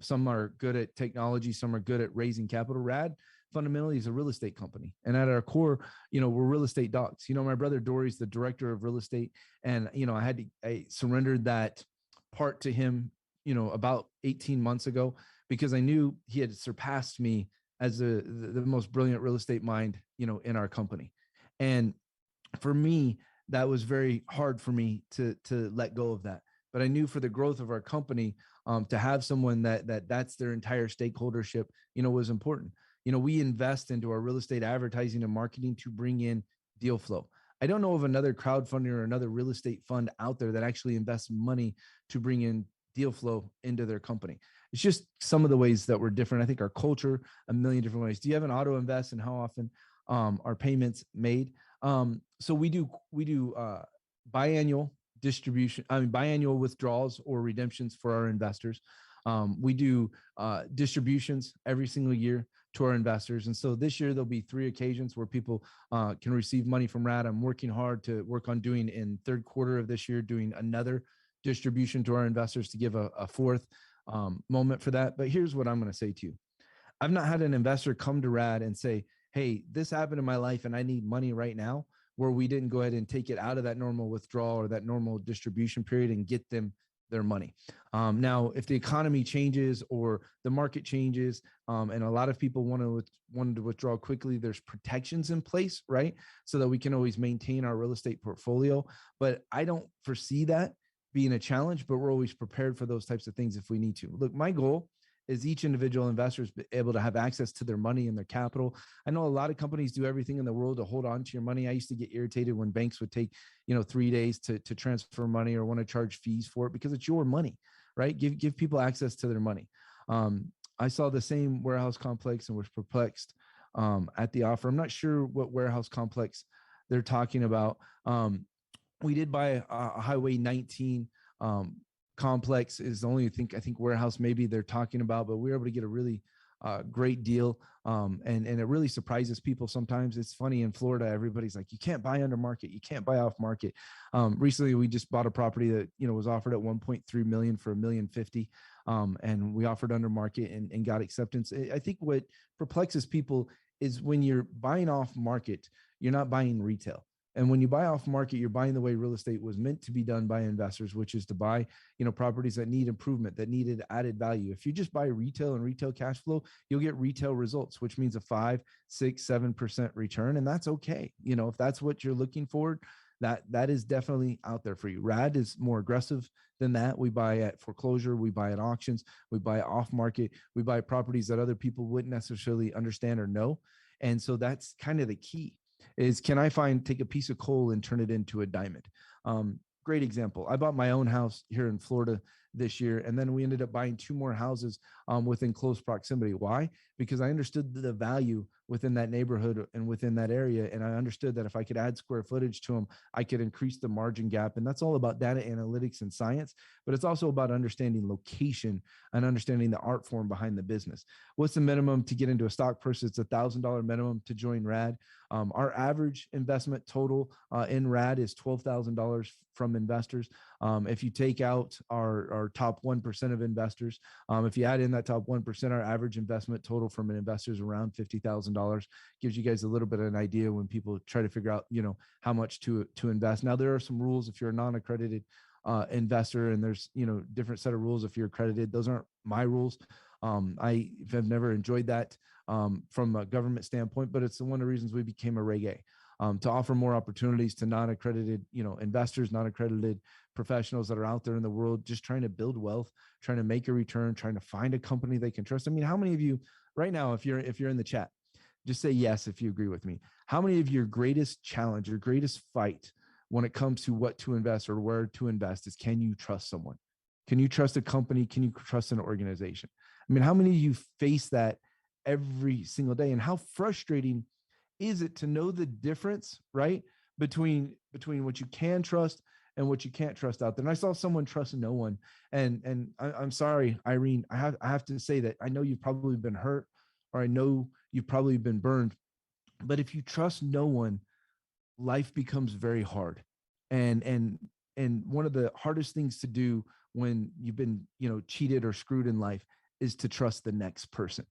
Some are good at technology. Some are good at raising capital. RAD fundamentally is a real estate company. And at our core, we're real estate dogs. My brother Dory's the director of real estate. And, I surrendered that part to him, about 18 months ago, because I knew he had surpassed me as the most brilliant real estate mind, in our company. And for me, that was very hard for me to let go of that. But I knew for the growth of our company, to have someone that's their entire stakeholdership, was important. We invest into our real estate advertising and marketing to bring in deal flow. I don't know of another crowdfunder or another real estate fund out there that actually invests money to bring in deal flow into their company. It's just some of the ways that we're different. I think our culture, a million different ways. Do you have an auto invest, and how often are payments made? So we do biannual withdrawals or redemptions for our investors. We do distributions every single year to our investors. And so this year there'll be 3 occasions where people can receive money from RAD. I'm working hard to work on doing in third quarter of this year, doing another distribution to our investors to give a fourth moment for that. But here's what I'm going to say to you. I've not had an investor come to RAD and say, hey, this happened in my life and I need money right now, where we didn't go ahead and take it out of that normal withdrawal or that normal distribution period and get them their money. Now, if the economy changes or the market changes, and a lot of people want to withdraw quickly, there's protections in place, right? So that we can always maintain our real estate portfolio. But I don't foresee that being a challenge, but we're always prepared for those types of things if we need to. Look, my goal is each individual investor is able to have access to their money and their capital. I know a lot of companies do everything in the world to hold on to your money. I used to get irritated when banks would take, 3 days to transfer money or want to charge fees for it, because it's your money, right? Give people access to their money. I saw the same warehouse complex and was perplexed at the offer. I'm not sure what warehouse complex they're talking about. We did buy a Highway 19 complex is the only thing I think warehouse maybe they're talking about, but we were able to get a really great deal. And it really surprises people sometimes. It's funny, in Florida, everybody's like, you can't buy under market, you can't buy off market. Recently, we just bought a property that, was offered at 1.3 million for $1.05 million. And we offered under market and got acceptance. I think what perplexes people is when you're buying off market, you're not buying retail. And when you buy off market, you're buying the way real estate was meant to be done by investors, which is to buy, properties that need improvement, that needed added value. If you just buy retail and retail cash flow, you'll get retail results, which means a 5, 6, 7% return. And that's okay. If that's what you're looking for, that is definitely out there for you. RAD is more aggressive than that. We buy at foreclosure, we buy at auctions, we buy off market, we buy properties that other people wouldn't necessarily understand or know. And so that's kind of the key. Is can I take a piece of coal and turn it into a diamond? Great example. I bought my own house here in Florida this year, and then we ended up buying 2 more houses within close proximity. Why? Because I understood the value within that neighborhood and within that area. And I understood that if I could add square footage to them, I could increase the margin gap. And that's all about data analytics and science, but it's also about understanding location and understanding the art form behind the business. What's the minimum to get into a stock purchase? It's $1,000 minimum to join RAD. Our average investment total in RAD is $12,000 from investors. If you take out our top 1% of investors, if you add in that top 1%, our average investment total from an investor is around $50,000. Gives you guys a little bit of an idea when people try to figure out, how much to invest. Now, there are some rules if you're a non-accredited investor, and there's, different set of rules if you're accredited. Those aren't my rules. I have never enjoyed that from a government standpoint, but it's one of the reasons we became a Reg A, to offer more opportunities to non-accredited, investors, non-accredited professionals that are out there in the world, just trying to build wealth, trying to make a return, trying to find a company they can trust. I mean, how many of you right now, if you're in the chat, just say yes if you agree with me. How many of your greatest challenge, your greatest fight when it comes to what to invest or where to invest is, can you trust someone? Can you trust a company? Can you trust an organization? I mean, how many of you face that every single day? And how frustrating is it to know the difference, right? Between what you can trust and what you can't trust out there. And I saw someone trust no one. And I'm sorry, Irene, I have to say that I know you've probably been hurt, or I know you've probably been burned, but if you trust no one, life becomes very hard. And one of the hardest things to do when you've been, cheated or screwed in life is to trust the next person.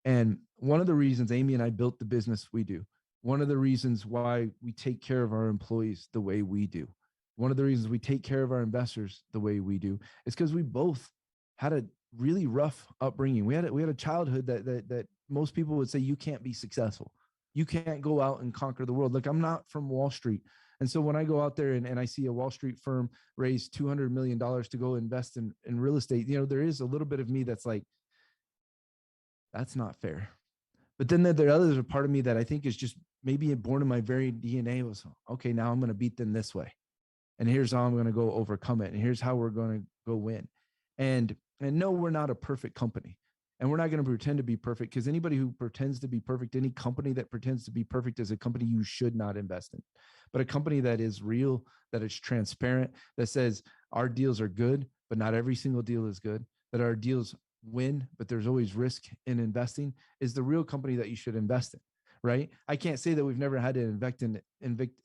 And one of the reasons Amy and I built the business we do, one of the reasons why we take care of our employees the way we do, one of the reasons we take care of our investors the way we do, is because we both had a really rough upbringing. We had a childhood that most people would say, you can't be successful. You can't go out and conquer the world. Like, I'm not from Wall Street. And so when I go out there and I see a Wall Street firm raise $200 million to go invest in real estate, there is a little bit of me that's like, that's not fair. But then there are others, a part of me that I think is just maybe born in my very DNA was, okay, now I'm going to beat them this way. And here's how I'm going to go overcome it. And here's how we're going to go win. And no, we're not a perfect company. And we're not going to pretend to be perfect, because anybody who pretends to be perfect, any company that pretends to be perfect, is a company you should not invest in. But a company that is real, that is transparent, that says our deals are good, but not every single deal is good, that our deals win, but there's always risk in investing, is the real company that you should invest in, right? I can't say that we've never had to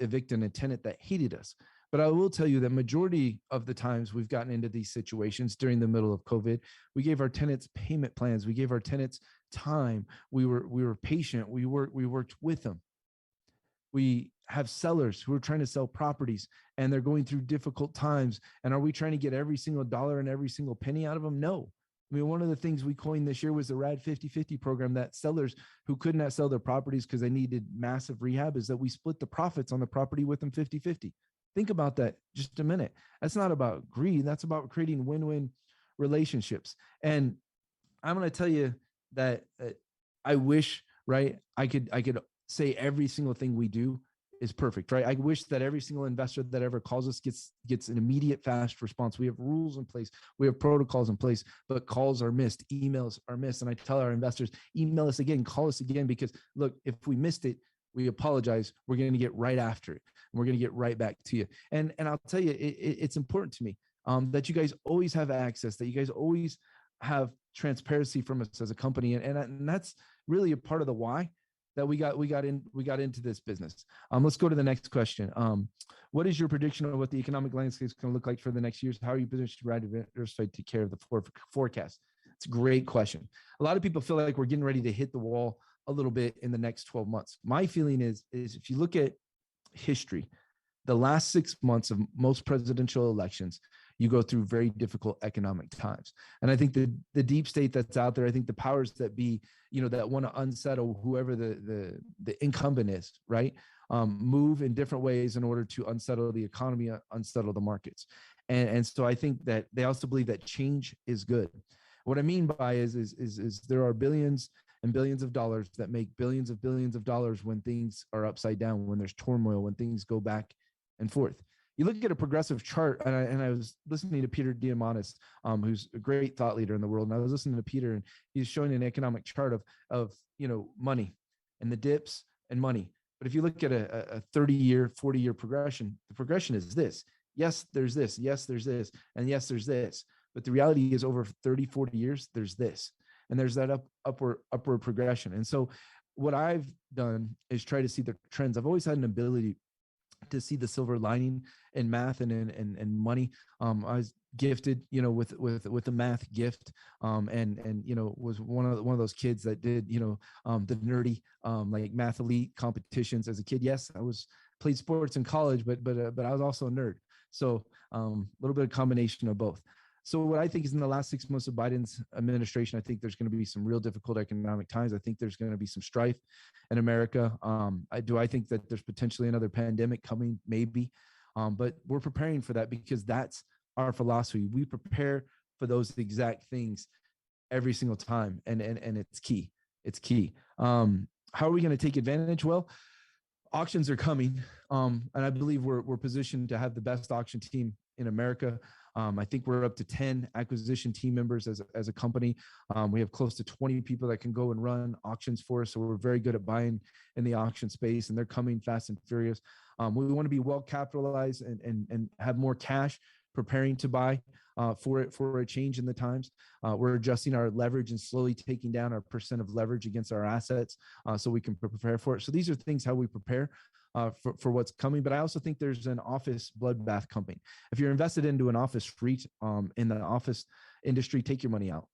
evict a tenant that hated us. But I will tell you that majority of the times we've gotten into these situations during the middle of COVID, we gave our tenants payment plans. We gave our tenants time. We were patient. We worked with them. We have sellers who are trying to sell properties and they're going through difficult times. And are we trying to get every single dollar and every single penny out of them? No. I mean, one of the things we coined this year was the RAD 50/50 program, that sellers who could not sell their properties because they needed massive rehab, is that we split the profits on the property with them 50/50. Think about that just a minute. That's not about greed. That's about creating win-win relationships. And I'm going to tell you that I wish, right, I could say every single thing we do is perfect, right? I wish that every single investor that ever calls us gets an immediate, fast response. We have rules in place. We have protocols in place, but calls are missed, emails are missed. And I tell our investors, email us again, call us again, because look, if we missed it, we apologize. We're going to get right after it. We're going to get right back to you. And I'll tell you, it's important to me. that you guys always have access, that you guys always have transparency from us as a company. And that's really a part of the why that we got into this business. Let's go to the next question. What is your prediction of what the economic landscape is going to look like for the next years? How are you positioned to RAD Diversified to take care of the forecast? It's a great question. A lot of people feel like we're getting ready to hit the wall a little bit in the next 12 months. My feeling is if you look at history, the last 6 months of most presidential elections, you go through very difficult economic times. And I think the deep state that's out there, I think the powers that be, that want to unsettle whoever the incumbent is, right? Move in different ways in order to unsettle the economy, unsettle the markets. And so I think that they also believe that change is good. What I mean by is there are billions and billions of dollars that make billions of dollars when things are upside down, when there's turmoil, when things go back and forth. You look at a progressive chart, and I was listening to Peter Diamandis, who's a great thought leader in the world. And I was listening to Peter, and he's showing an economic chart of money and the dips and money. But if you look at a 30-year, 40-year progression, the progression is this. Yes, there's this. Yes, there's this. And yes, there's this. But the reality is over 30, 40 years, there's this. And there's that upward progression. And so what I've done is try to see the trends. I've always had an ability to see the silver lining in math and money. I was gifted, with a math gift, and was one of those kids that did, the nerdy, like math elite competitions as a kid. Yes, I played sports in college, but I was also a nerd. So a little bit of combination of both. So what I think is in the last 6 months of Biden's administration, I think there's going to be some real difficult economic times. I think there's going to be some strife in America. I think that there's potentially another pandemic coming, maybe. But we're preparing for that because that's our philosophy. We prepare for those exact things every single time. And it's key. It's key. How are we going to take advantage? Well, auctions are coming. And I believe we're positioned to have the best auction team in America. I think we're up to 10 acquisition team members as a company. We have close to 20 people that can go and run auctions for us. So we're very good at buying in the auction space, and they're coming fast and furious. We want to be well capitalized and have more cash preparing to buy for a change in the times. We're adjusting our leverage and slowly taking down our percent of leverage against our assets so we can prepare for it. So these are things how we prepare for what's coming. But I also think there's an office bloodbath coming. If you're invested into an office REIT in the office industry, take your money out.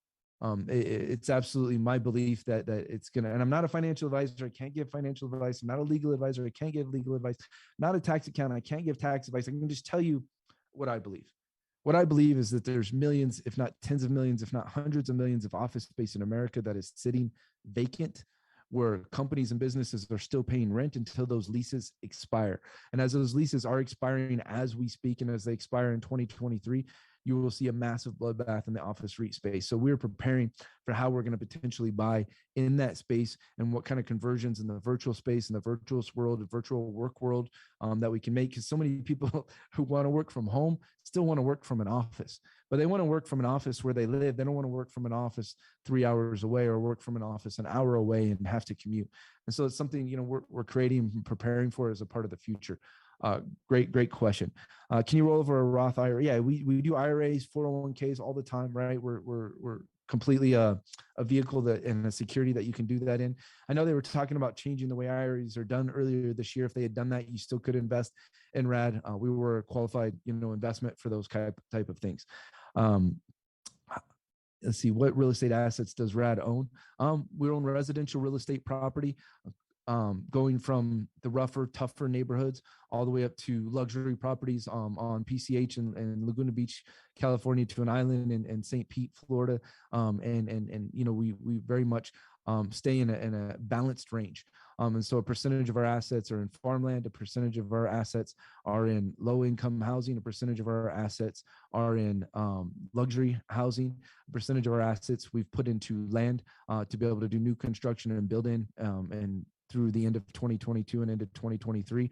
It's absolutely my belief that it's going to, and I'm not a financial advisor. I can't give financial advice. I'm not a legal advisor. I can't give legal advice. Not a tax accountant. I can't give tax advice. I can just tell you what I believe. What I believe is that there's millions, if not tens of millions, if not hundreds of millions of office space in America that is sitting vacant, where companies and businesses are still paying rent until those leases expire. And as those leases are expiring as we speak, and as they expire in 2023, you will see a massive bloodbath in the office REIT space. So we're preparing for how we're going to potentially buy in that space and what kind of conversions in the virtual space, in the virtual world, the virtual work world that we can make. Because so many people who want to work from home still want to work from an office, but they want to work from an office where they live. They don't want to work from an office 3 hours away or work from an office an hour away and have to commute. And so it's something, we're creating and preparing for as a part of the future. Great question. Can you roll over a Roth IRA? Yeah, we do IRAs, 401ks all the time, right? We're completely a vehicle that and a security that you can do that in. I know they were talking about changing the way IRAs are done earlier this year. If they had done that, you still could invest in RAD. We were a qualified, investment for those type of things. Let's see, what real estate assets does RAD own? We own residential real estate property. Going from the rougher, tougher neighborhoods all the way up to luxury properties on PCH and Laguna Beach, California, to an island in St. Pete, Florida. We very much stay in a balanced range. And so a percentage of our assets are in farmland, a percentage of our assets are in low income housing, a percentage of our assets are in luxury housing, a percentage of our assets we've put into land to be able to do new construction and build in and through the end of 2022 and into 2023.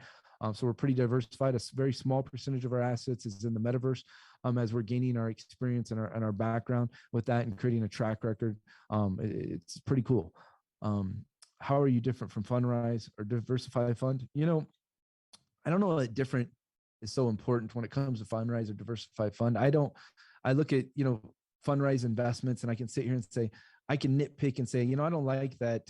So we're pretty diversified. A very small percentage of our assets is in the Metaverse as we're gaining our experience and our background with that and creating a track record. It's pretty cool. How are you different from Fundrise or Diversified Fund? I don't know that different is so important when it comes to fundraise or diversified fund. I look at, fundraise investments, and I can sit here and say, I can nitpick and say, I don't like that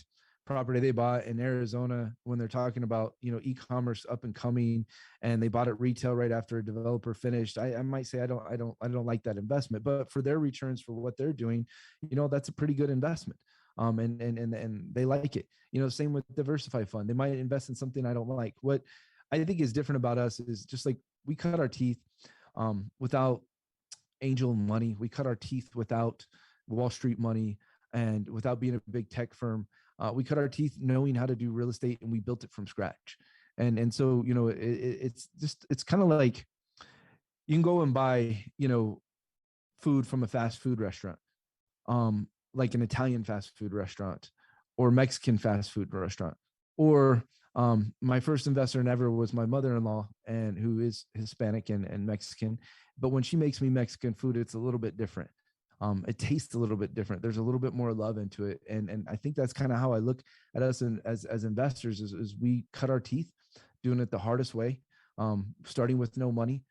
property they bought in Arizona when they're talking about, e-commerce up and coming, and they bought it retail right after a developer finished. I might say, I don't like that investment, but for their returns for what they're doing, that's a pretty good investment. And they like it, same with diversified fund. They might invest in something I don't like. What I think is different about us is just like we cut our teeth without angel money. We cut our teeth without Wall Street money and without being a big tech firm. We cut our teeth knowing how to do real estate, and we built it from scratch. And so, it's kind of like you can go and buy, food from a fast food restaurant, like an Italian fast food restaurant or Mexican fast food restaurant. Or my first investor ever was my mother-in-law, and who is Hispanic and Mexican. But when she makes me Mexican food, it's a little bit different. It tastes a little bit different. There's a little bit more love into it. And I think that's kind of how I look at us and as investors is we cut our teeth doing it the hardest way, starting with no money,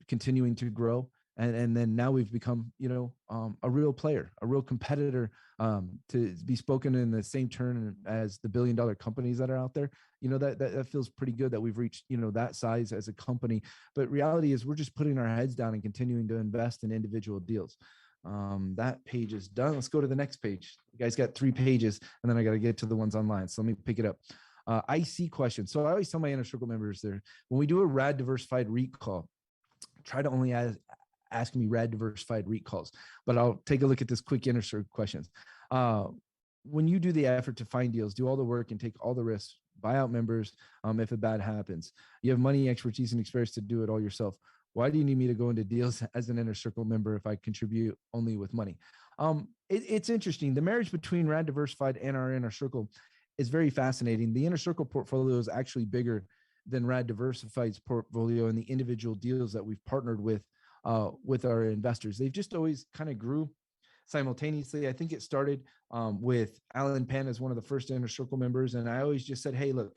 continuing to grow. And then now we've become, a real player, a real competitor, to be spoken in the same turn as the billion-dollar companies that are out there. That feels pretty good that we've reached, that size as a company. But reality is we're just putting our heads down and continuing to invest in individual deals. That page is done. Let's go to the next page. You guys got 3 pages, and then I got to get to the ones online. So let me pick it up. IC question. So I always tell my Inner Circle members there, when we do a RAD Diversified REIT call, try to only ask me RAD Diversified REIT calls, but I'll take a look at this quick Inner Circle questions. When you do the effort to find deals, do all the work and take all the risks, buy out members if a bad happens. You have money, expertise, and experience to do it all yourself. Why do you need me to go into deals as an Inner Circle member if I contribute only with money? It's interesting. The marriage between RAD Diversified and our Inner Circle is very fascinating. The Inner Circle portfolio is actually bigger than RAD Diversified's portfolio and the individual deals that we've partnered with our investors. They've just always kind of grew simultaneously. I think it started with Alan Penn as one of the first Inner Circle members. And I always just said, hey, look,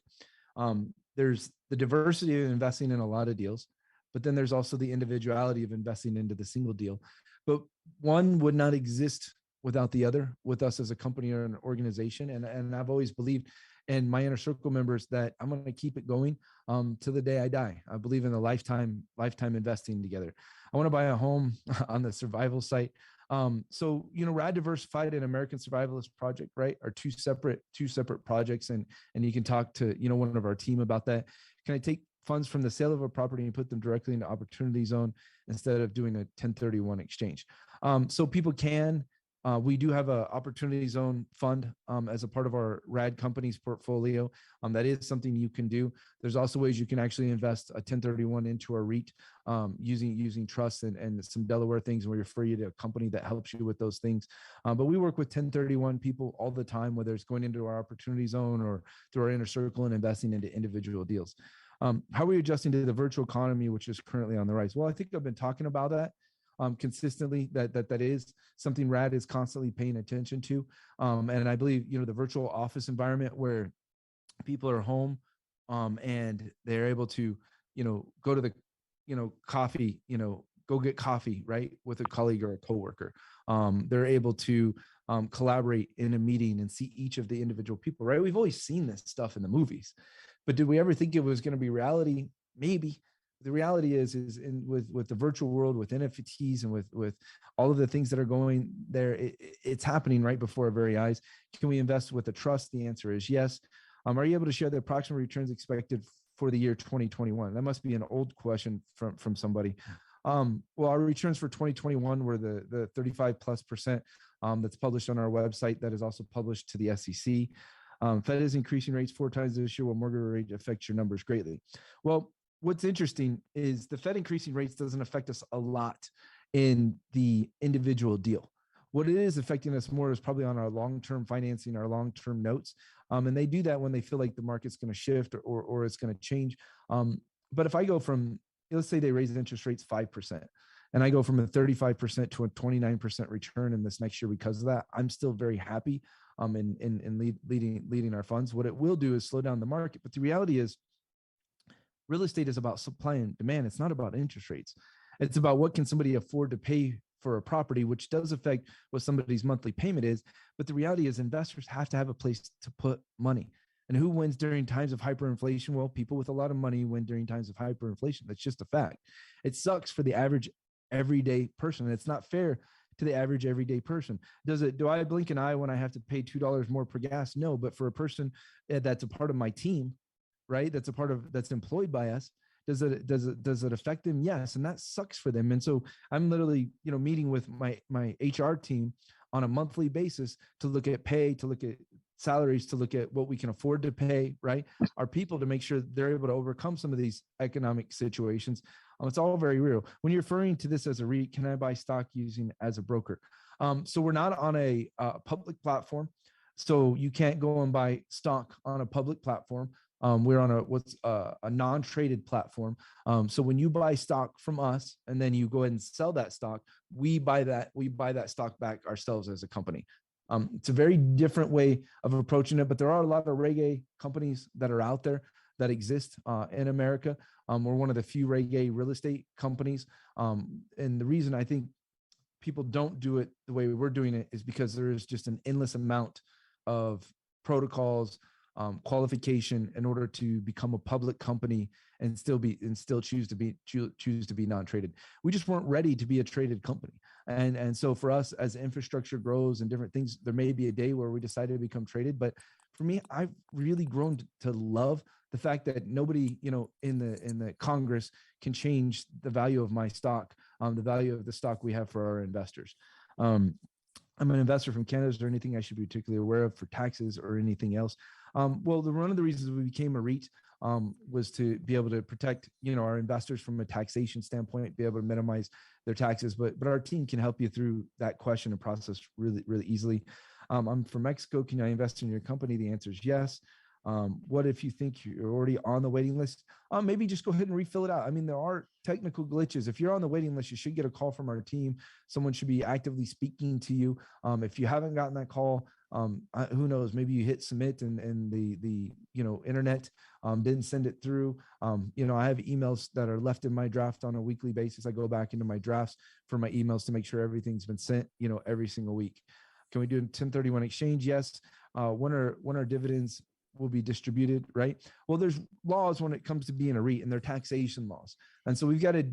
there's the diversity of investing in a lot of deals, but then there's also the individuality of investing into the single deal. But one would not exist without the other with us as a company or an organization. And I've always believed in my Inner Circle members that I'm going to keep it going to the day I die. I believe in the lifetime investing together. I want to buy a home on the survival site. So, RAD Diversified and American Survivalist Project, right, are two separate projects. And you can talk to, one of our team about that. Can I take funds from the sale of a property and put them directly into Opportunity Zone instead of doing a 1031 exchange? So people can. We do have a Opportunity Zone fund as a part of our RAD company's portfolio. That is something you can do. There's also ways you can actually invest a 1031 into a REIT using trust and some Delaware things, and we refer you to a company that helps you with those things. But we work with 1031 people all the time, whether it's going into our Opportunity Zone or through our Inner Circle and investing into individual deals. How are we adjusting to the virtual economy, which is currently on the rise? Well, I think I've been talking about that consistently. That is something RAD is constantly paying attention to. And I believe, the virtual office environment where people are home and they're able to, go to the, coffee, go get coffee, right, with a colleague or a coworker. They're able to collaborate in a meeting and see each of the individual people, right? We've always seen this stuff in the movies, but did we ever think it was going to be reality? Maybe. The reality is with the virtual world, with NFTs and with all of the things that are going there, it's happening right before our very eyes. Can we invest with a trust? The answer is yes. Are you able to share the approximate returns expected for the year 2021? That must be an old question from somebody. Well, our returns for 2021 were the 35+% that's published on our website. That is also published to the SEC. Fed is increasing rates 4 times this year. Will mortgage rate affect your numbers greatly? Well, what's interesting is the Fed increasing rates doesn't affect us a lot in the individual deal. What it is affecting us more is probably on our long-term financing, our long-term notes. And they do that when they feel like the market's going to shift or it's going to change. But if I go from, let's say they raise the interest rates 5%, and I go from a 35% to a 29% return in this next year because of that, I'm still very happy in leading our funds. What it will do is slow down the market. But the reality is, Real estate is about supply and demand. It's not about interest rates. It's about what can somebody afford to pay for a property, which does affect what somebody's monthly payment is. But the reality is investors have to have a place to put money. And who wins during times of hyperinflation? Well, people with a lot of money win during times of hyperinflation. That's just a fact. It sucks for the average everyday person. And it's not fair to the average everyday person. Do I blink an eye when I have to pay $2 more per gas? No, but for a person that's a part of my team, right? That's employed by us. Does it affect them? Yes. And that sucks for them. And so I'm literally, meeting with my HR team on a monthly basis to look at pay, to look at salaries, to look at what we can afford to pay, right? Our people, to make sure they're able to overcome some of these economic situations. It's all very real. When you're referring to this as a REIT, can I buy stock using as a broker? So we're not on a public platform. So you can't go and buy stock on a public platform. We're on a non-traded platform. So when you buy stock from us and then you go ahead and sell that stock, we buy that stock back ourselves as a company. It's a very different way of approaching it, but there are a lot of reggae companies that are out there that exist in America. We're one of the few reggae real estate companies. And the reason I think people don't do it the way we're doing it is because there is just an endless amount of protocols, qualification in order to become a public company and still choose to be non-traded. We just weren't ready to be a traded company. And so for us, as infrastructure grows and different things, there may be a day where we decide to become traded. But for me, I've really grown to love the fact that nobody, in the Congress can change the value of my stock, the value of the stock we have for our investors. I'm an investor from Canada. Is there anything I should be particularly aware of for taxes or anything else? Well, one of the reasons we became a REIT was to be able to protect, our investors from a taxation standpoint, be able to minimize their taxes. But our team can help you through that question and process really, really easily. I'm from Mexico. Can I invest in your company? The answer is yes. What if you think you're already on the waiting list? Maybe just go ahead and refill it out. I mean, there are technical glitches. If you're on the waiting list, you should get a call from our team. Someone should be actively speaking to you. If you haven't gotten that call, who knows, maybe you hit submit and the internet didn't send it through. I have emails that are left in my draft on a weekly basis. I go back into my drafts for my emails to make sure everything's been sent, every single week. Can we do a 1031 exchange? Yes. When are dividends will be distributed, right? Well, there's laws when it comes to being a REIT, and they're taxation laws. And so we've got to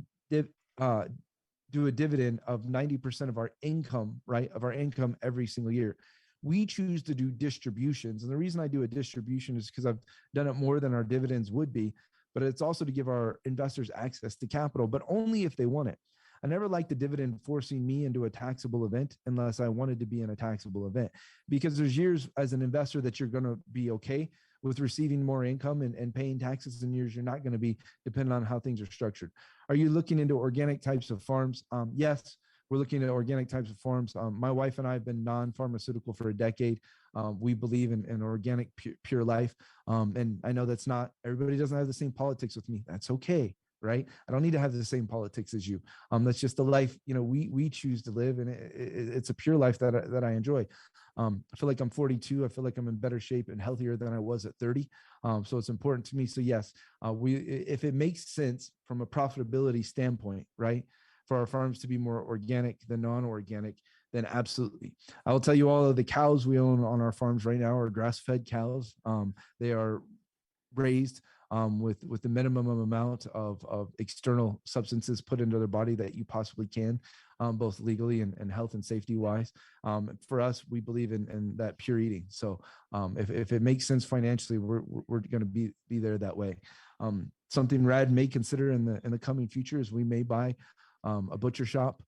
do a dividend of 90% of our income, right? Of our income every single year. We choose to do distributions. And the reason I do a distribution is because I've done it more than our dividends would be, but it's also to give our investors access to capital, but only if they want it. I never liked the dividend forcing me into a taxable event unless I wanted to be in a taxable event, because there's years as an investor that you're going to be okay with receiving more income and paying taxes, and years you're not going to be, depending on how things are structured. Are you looking into organic types of farms? Yes, we're looking at organic types of farms. My wife and I have been non-pharmaceutical for a decade. We believe in organic, pure life. And I know everybody doesn't have the same politics with me. That's okay. Right? I don't need to have the same politics as you. That's just the life, we choose to live, and it's a pure life that I enjoy. I feel like I'm 42. I feel like I'm in better shape and healthier than I was at 30. So it's important to me. So yes, if it makes sense from a profitability standpoint, right, for our farms to be more organic than non-organic, then absolutely. I will tell you, all of the cows we own on our farms right now are grass-fed cows. They are raised with the minimum amount of external substances put into their body that you possibly can, both legally and health and safety wise. For us, we believe in that pure eating. So if it makes sense financially, we're going to be there that way. Something RAD may consider in the coming future is we may buy a butcher shop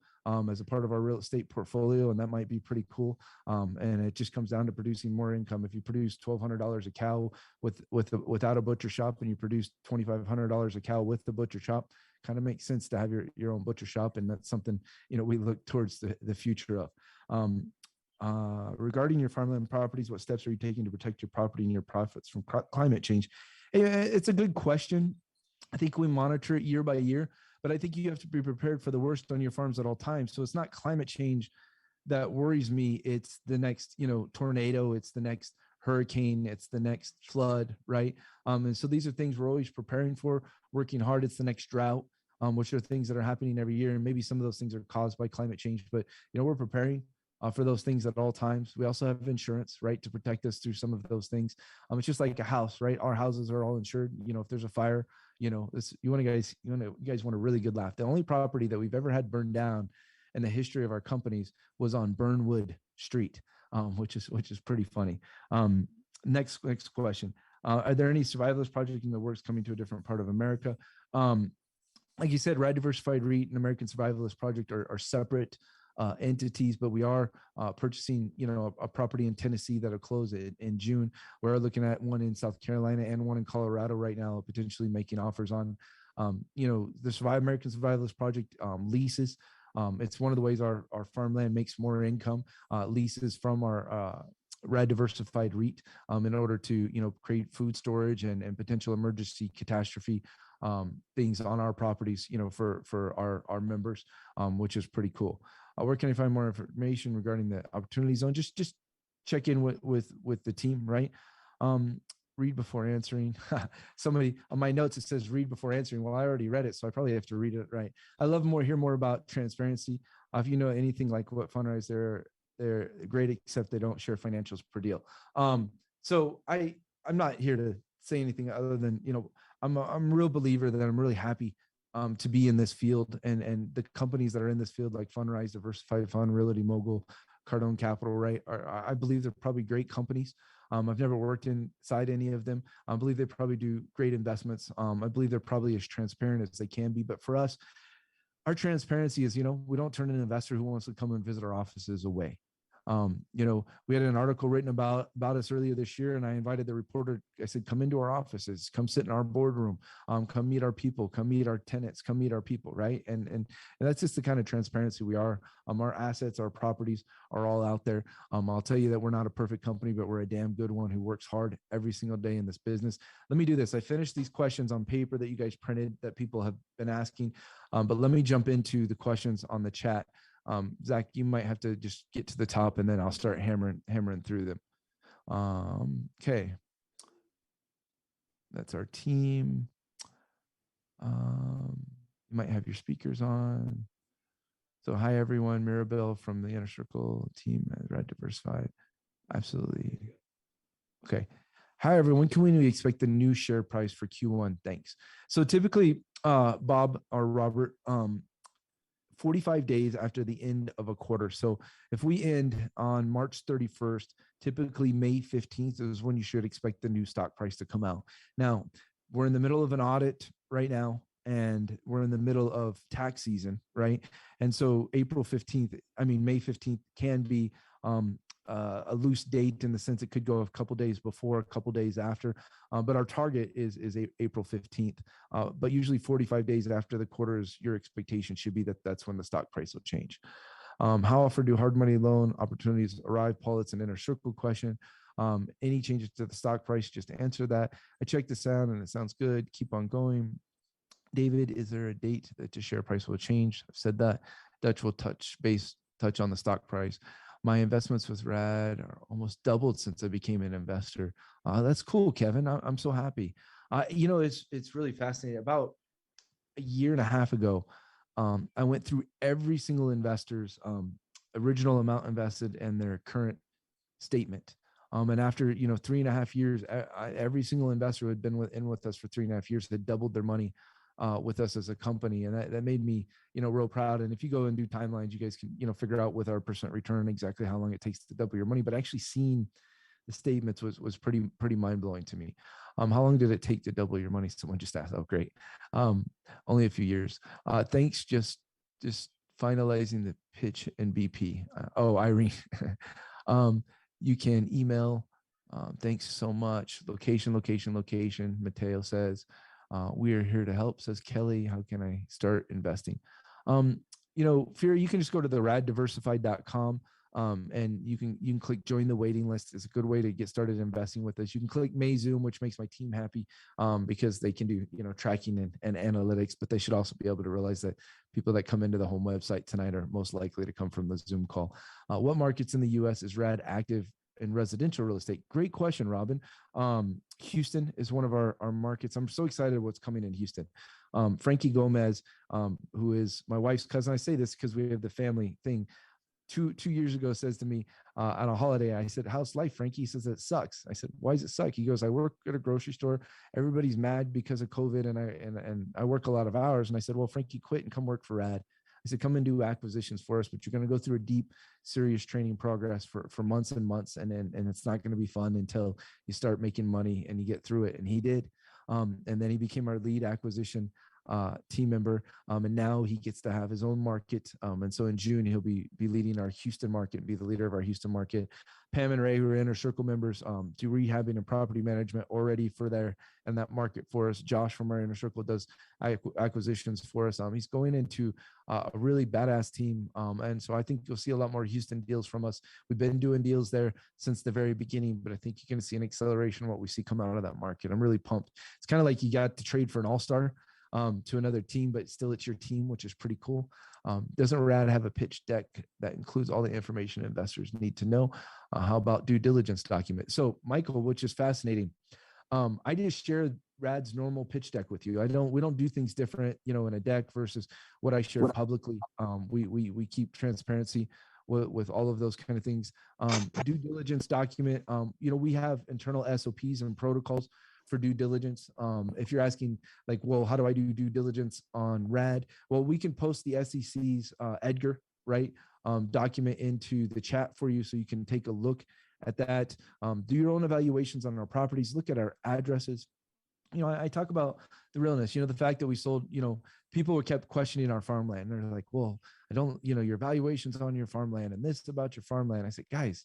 as a part of our real estate portfolio, and that might be pretty cool. And it just comes down to producing more income. If you produce $1,200 a cow without a butcher shop, and you produce $2,500 a cow with the butcher shop, kind of makes sense to have your own butcher shop, and that's something we look towards the future of. Regarding your farmland properties, what steps are you taking to protect your property and your profits from climate change? It's a good question. I think we monitor it year by year, but I think you have to be prepared for the worst on your farms at all times. So it's not climate change that worries me. It's the next, tornado. It's the next hurricane, it's the next flood, right? And so these are things we're always preparing for, working hard. It's the next drought, which are things that are happening every year. And maybe some of those things are caused by climate change, but we're preparing for those things at all times. We also have insurance, right, to protect us through some of those things. It's just like a house, right? Our houses are all insured. If there's a fire, you guys want a really good laugh. The only property that we've ever had burned down in the history of our companies was on Burnwood Street, which is pretty funny. Next question. Are there any survivalist projects in the works coming to a different part of America? Like you said, RAD Diversified REIT and American Survivalist Project are separate entities, but we are purchasing, a property in Tennessee that'll close in June. We're looking at one in South Carolina and one in Colorado right now, potentially making offers on, the American Survivalist Project leases. It's one of the ways our farmland makes more income, leases from our RAD Diversified REIT in order to, create food storage and potential emergency catastrophe things on our properties, for our members, which is pretty cool. Where can I find more information regarding the opportunity zone? Just check in with the team, right? Read before answering. Somebody on my notes, it says read before answering. Well, I already read it, so I probably have to read it right. I love hear more about transparency. If you know anything like what Fundrise, they're great, except they don't share financials per deal. So I'm not here to say anything other than, I'm a real believer that I'm really happy to be in this field, and the companies that are in this field, like Fundrise, Diversified Fund, Realty Mogul, Cardone Capital, right? I believe they're probably great companies. I've never worked inside any of them. I believe they probably do great investments. I believe they're probably as transparent as they can be. But for us, our transparency is, we don't turn an investor who wants to come and visit our offices away. We had an article written about us earlier this year, and I invited the reporter. I said, come into our offices, come sit in our boardroom, come meet our people, come meet our tenants, come meet our people. Right. And that's just the kind of transparency we are. Our assets, our properties are all out there. I'll tell you that we're not a perfect company, but we're a damn good one who works hard every single day in this business. Let me do this. I finished these questions on paper that you guys printed that people have been asking, but let me jump into the questions on the chat. Zach, you might have to just get to the top, and then I'll start hammering through them. Okay. That's our team. You might have your speakers on. So hi, everyone. Mirabelle from the Inner Circle team at RAD Diversified. Absolutely. Okay. Hi, everyone. Can we expect the new share price for Q1? Thanks. So typically, Bob or Robert, 45 days after the end of a quarter. So if we end on March 31st, typically May 15th is when you should expect the new stock price to come out. Now, we're in the middle of an audit right now, and we're in the middle of tax season, right? And so May 15th can be a loose date in the sense it could go a couple days before, a couple days after, but our target is April 15th. But usually 45 days after the quarter is your expectation should be that's when the stock price will change. How often do hard money loan opportunities arrive? Paul, it's an Inner Circle question. Any changes to the stock price? Just to answer that, I checked the sound and it sounds good. Keep on going. David, is there a date that the share price will change? I've said that. Dutch will touch on the stock price. My investments with RAD are almost doubled since I became an investor. That's cool, Kevin. I'm so happy. It's really fascinating. About a year and a half ago, I went through every single investor's original amount invested and their current statement. And after 3.5 years, every single investor who had been with us for 3.5 years had doubled their money with us as a company. And that made me, real proud. And if you go and do timelines, you guys can, figure out with our percent return exactly how long it takes to double your money. But actually seeing the statements was pretty mind blowing to me. How long did it take to double your money? Someone just asked. Oh, great. Only a few years. Thanks. Just finalizing the pitch and BP. Irene, you can email. Thanks so much. Location. Mateo says, we are here to help, says Kelly. How can I start investing? Fear, you can just go to the raddiversified.com and you can click join the waiting list. It's a good way to get started investing with us. You can click May Zoom, which makes my team happy because they can do tracking and analytics, but they should also be able to realize that people that come into the home website tonight are most likely to come from the Zoom call. What markets in the US is RAD active in residential real estate? Great question, Robin. Houston is one of our markets. I'm so excited what's coming in Houston. Frankie Gomez, who is my wife's cousin. I say this because we have the family thing. Two years ago says to me on a holiday, I said, "How's life, Frankie?" He says, "It sucks." I said, "Why does it suck?" He goes, "I work at a grocery store. Everybody's mad because of COVID, and I work a lot of hours." And I said, "Well, Frankie, quit and come work for RAD." I said, "Come and do acquisitions for us, but you're going to go through a deep, serious training progress for months and months, and it's not going to be fun until you start making money and you get through it." And he did, and then he became our lead acquisition team member, and now he gets to have his own market, and so in June he'll be leading our Houston market, be the leader of our Houston market. Pam and Ray, who are Inner Circle members, do rehabbing and property management already for there and that market for us. Josh from our Inner Circle does acquisitions for us. He's going into a really badass team, and so I think you'll see a lot more Houston deals from us. We've been doing deals there since the very beginning, but I think you're going to see an acceleration of what we see come out of that market. I'm really pumped. It's kind of like you got to trade for an all-star to another team, but still it's your team, which is pretty cool. Doesn't RAD have a pitch deck that includes all the information investors need to know? How about due diligence document? So Michael, which is fascinating. I just share RAD's normal pitch deck with you. We don't do things different, in a deck versus what I share publicly. We keep transparency with all of those kind of things. Due diligence document, we have internal SOPs and protocols for due diligence. If you're asking like, well, how do I do due diligence on RAD? Well, we can post the SEC's Edgar, right? Document into the chat for you so you can take a look at that. Do your own evaluations on our properties, look at our addresses. I talk about the realness, the fact that we sold, people were kept questioning our farmland. They're like, well, I don't, your valuations on your farmland and this about your farmland. I said, guys,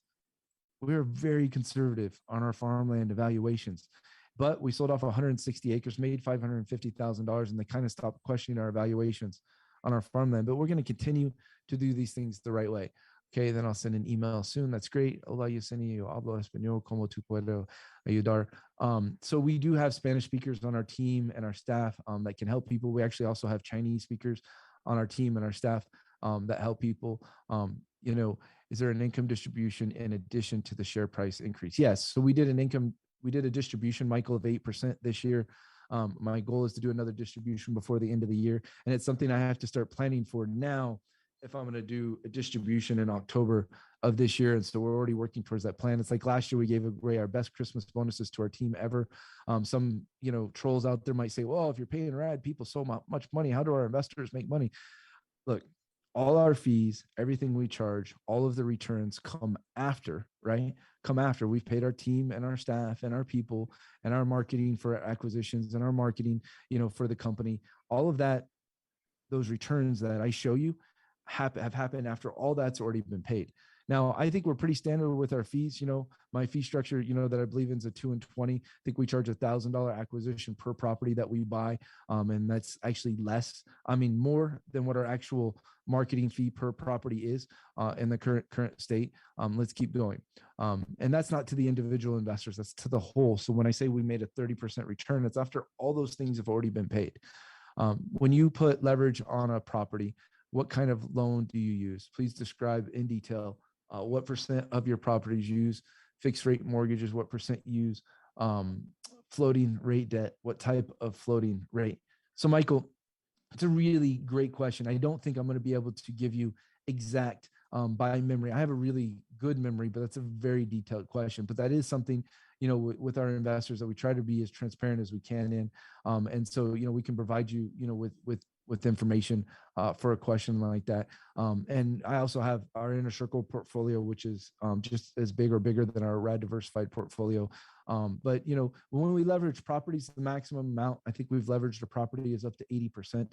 we're very conservative on our farmland evaluations. But we sold off 160 acres, made $550,000, and they kind of stopped questioning our evaluations on our farmland. But we're going to continue to do these things the right way. Okay, then I'll send an email soon. That's great. Hola, Yesenia, yo hablo español, como tú puedo ayudar. So we do have Spanish speakers on our team and our staff that can help people. We actually also have Chinese speakers on our team and our staff that help people. Is there an income distribution in addition to the share price increase? Yes. So we did a distribution, Michael, of 8% this year. My goal is to do another distribution before the end of the year. And it's something I have to start planning for now if I'm going to do a distribution in October of this year. And so we're already working towards that plan. It's like last year we gave away our best Christmas bonuses to our team ever. Some, trolls out there might say, well, if you're paying RAD people so much money, how do our investors make money? Look, all our fees, everything we charge, all of the returns come after, right? Come after we've paid our team and our staff and our people and our marketing for acquisitions and our marketing, for the company. All of that, those returns that I show you have happened after all that's already been paid. Now, I think we're pretty standard with our fees. My fee structure, that I believe in is a 2 and 20. I think we charge $1,000 acquisition per property that we buy. And that's actually more than what our actual marketing fee per property is in the current state. Let's keep going. And that's not to the individual investors, that's to the whole. So when I say we made a 30% return, it's after all those things have already been paid. When you put leverage on a property, what kind of loan do you use? Please describe in detail what percent of your properties use fixed rate mortgages, what percent use floating rate debt, what type of floating rate. So Michael, it's a really great question. I don't think I'm going to be able to give you exact by memory. I have a really good memory, but that's a very detailed question. But that is something, with our investors that we try to be as transparent as we can in. And so, we can provide you, with information for a question like that. And I also have our Inner Circle portfolio, which is just as big or bigger than our RAD Diversified portfolio. But, when we leverage properties, the maximum amount I think we've leveraged a property is up to 80%.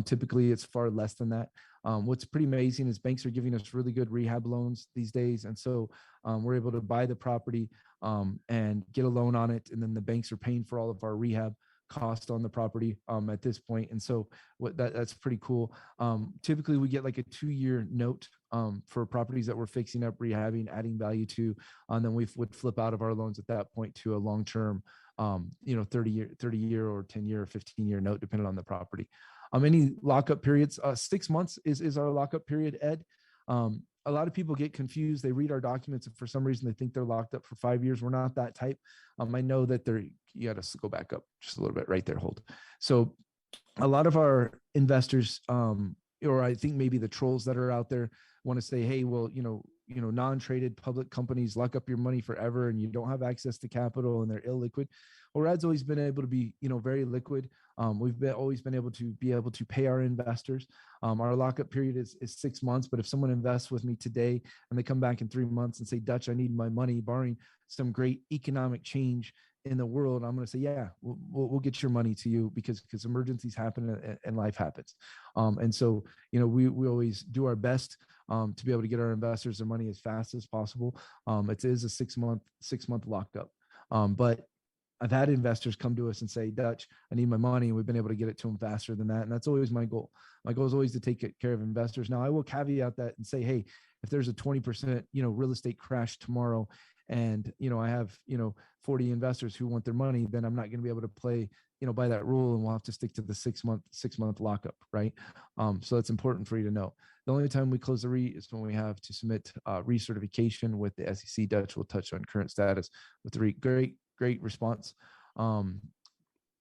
Typically, it's far less than that. What's pretty amazing is banks are giving us really good rehab loans these days. And so we're able to buy the property and get a loan on it. And then the banks are paying for all of our rehab cost on the property at this point. And so that's pretty cool. Typically we get like a 2-year note for properties that we're fixing up, rehabbing, adding value to, and then we would flip out of our loans at that point to a long-term 30-year or 10-year or 15-year note, depending on the property. Any lockup periods, 6 months is our lockup period, Ed. a lot of people get confused. They read our documents and for some reason they think they're locked up for 5 years. We're not that type. I know that you got to go back up just a little bit right there. Hold. So a lot of our investors, or I think maybe the trolls that are out there want to say, hey, well, non-traded public companies lock up your money forever and you don't have access to capital and they're illiquid. Well, RAD's always been able to be, very liquid. We've always been able to pay our investors. Our lockup period is 6 months, but if someone invests with me today and they come back in 3 months and say, Dutch, I need my money, barring some great economic change in the world, I'm going to say, yeah, we'll get your money to you because emergencies happen and life happens. And so, we always do our best to be able to get our investors their money as fast as possible. It is a 6 month locked up. But I've had investors come to us and say, Dutch, I need my money. And we've been able to get it to them faster than that. And that's always my goal. My goal is always to take care of investors. Now I will caveat that and say, hey, if there's a 20%, real estate crash tomorrow and, I have, 40 investors who want their money, then I'm not going to be able to play, by that rule. And we'll have to stick to the 6 month lockup. Right. So that's important for you to know. The only time we close the REIT is when we have to submit recertification with the SEC. Dutch will touch on current status with the REIT. Great response.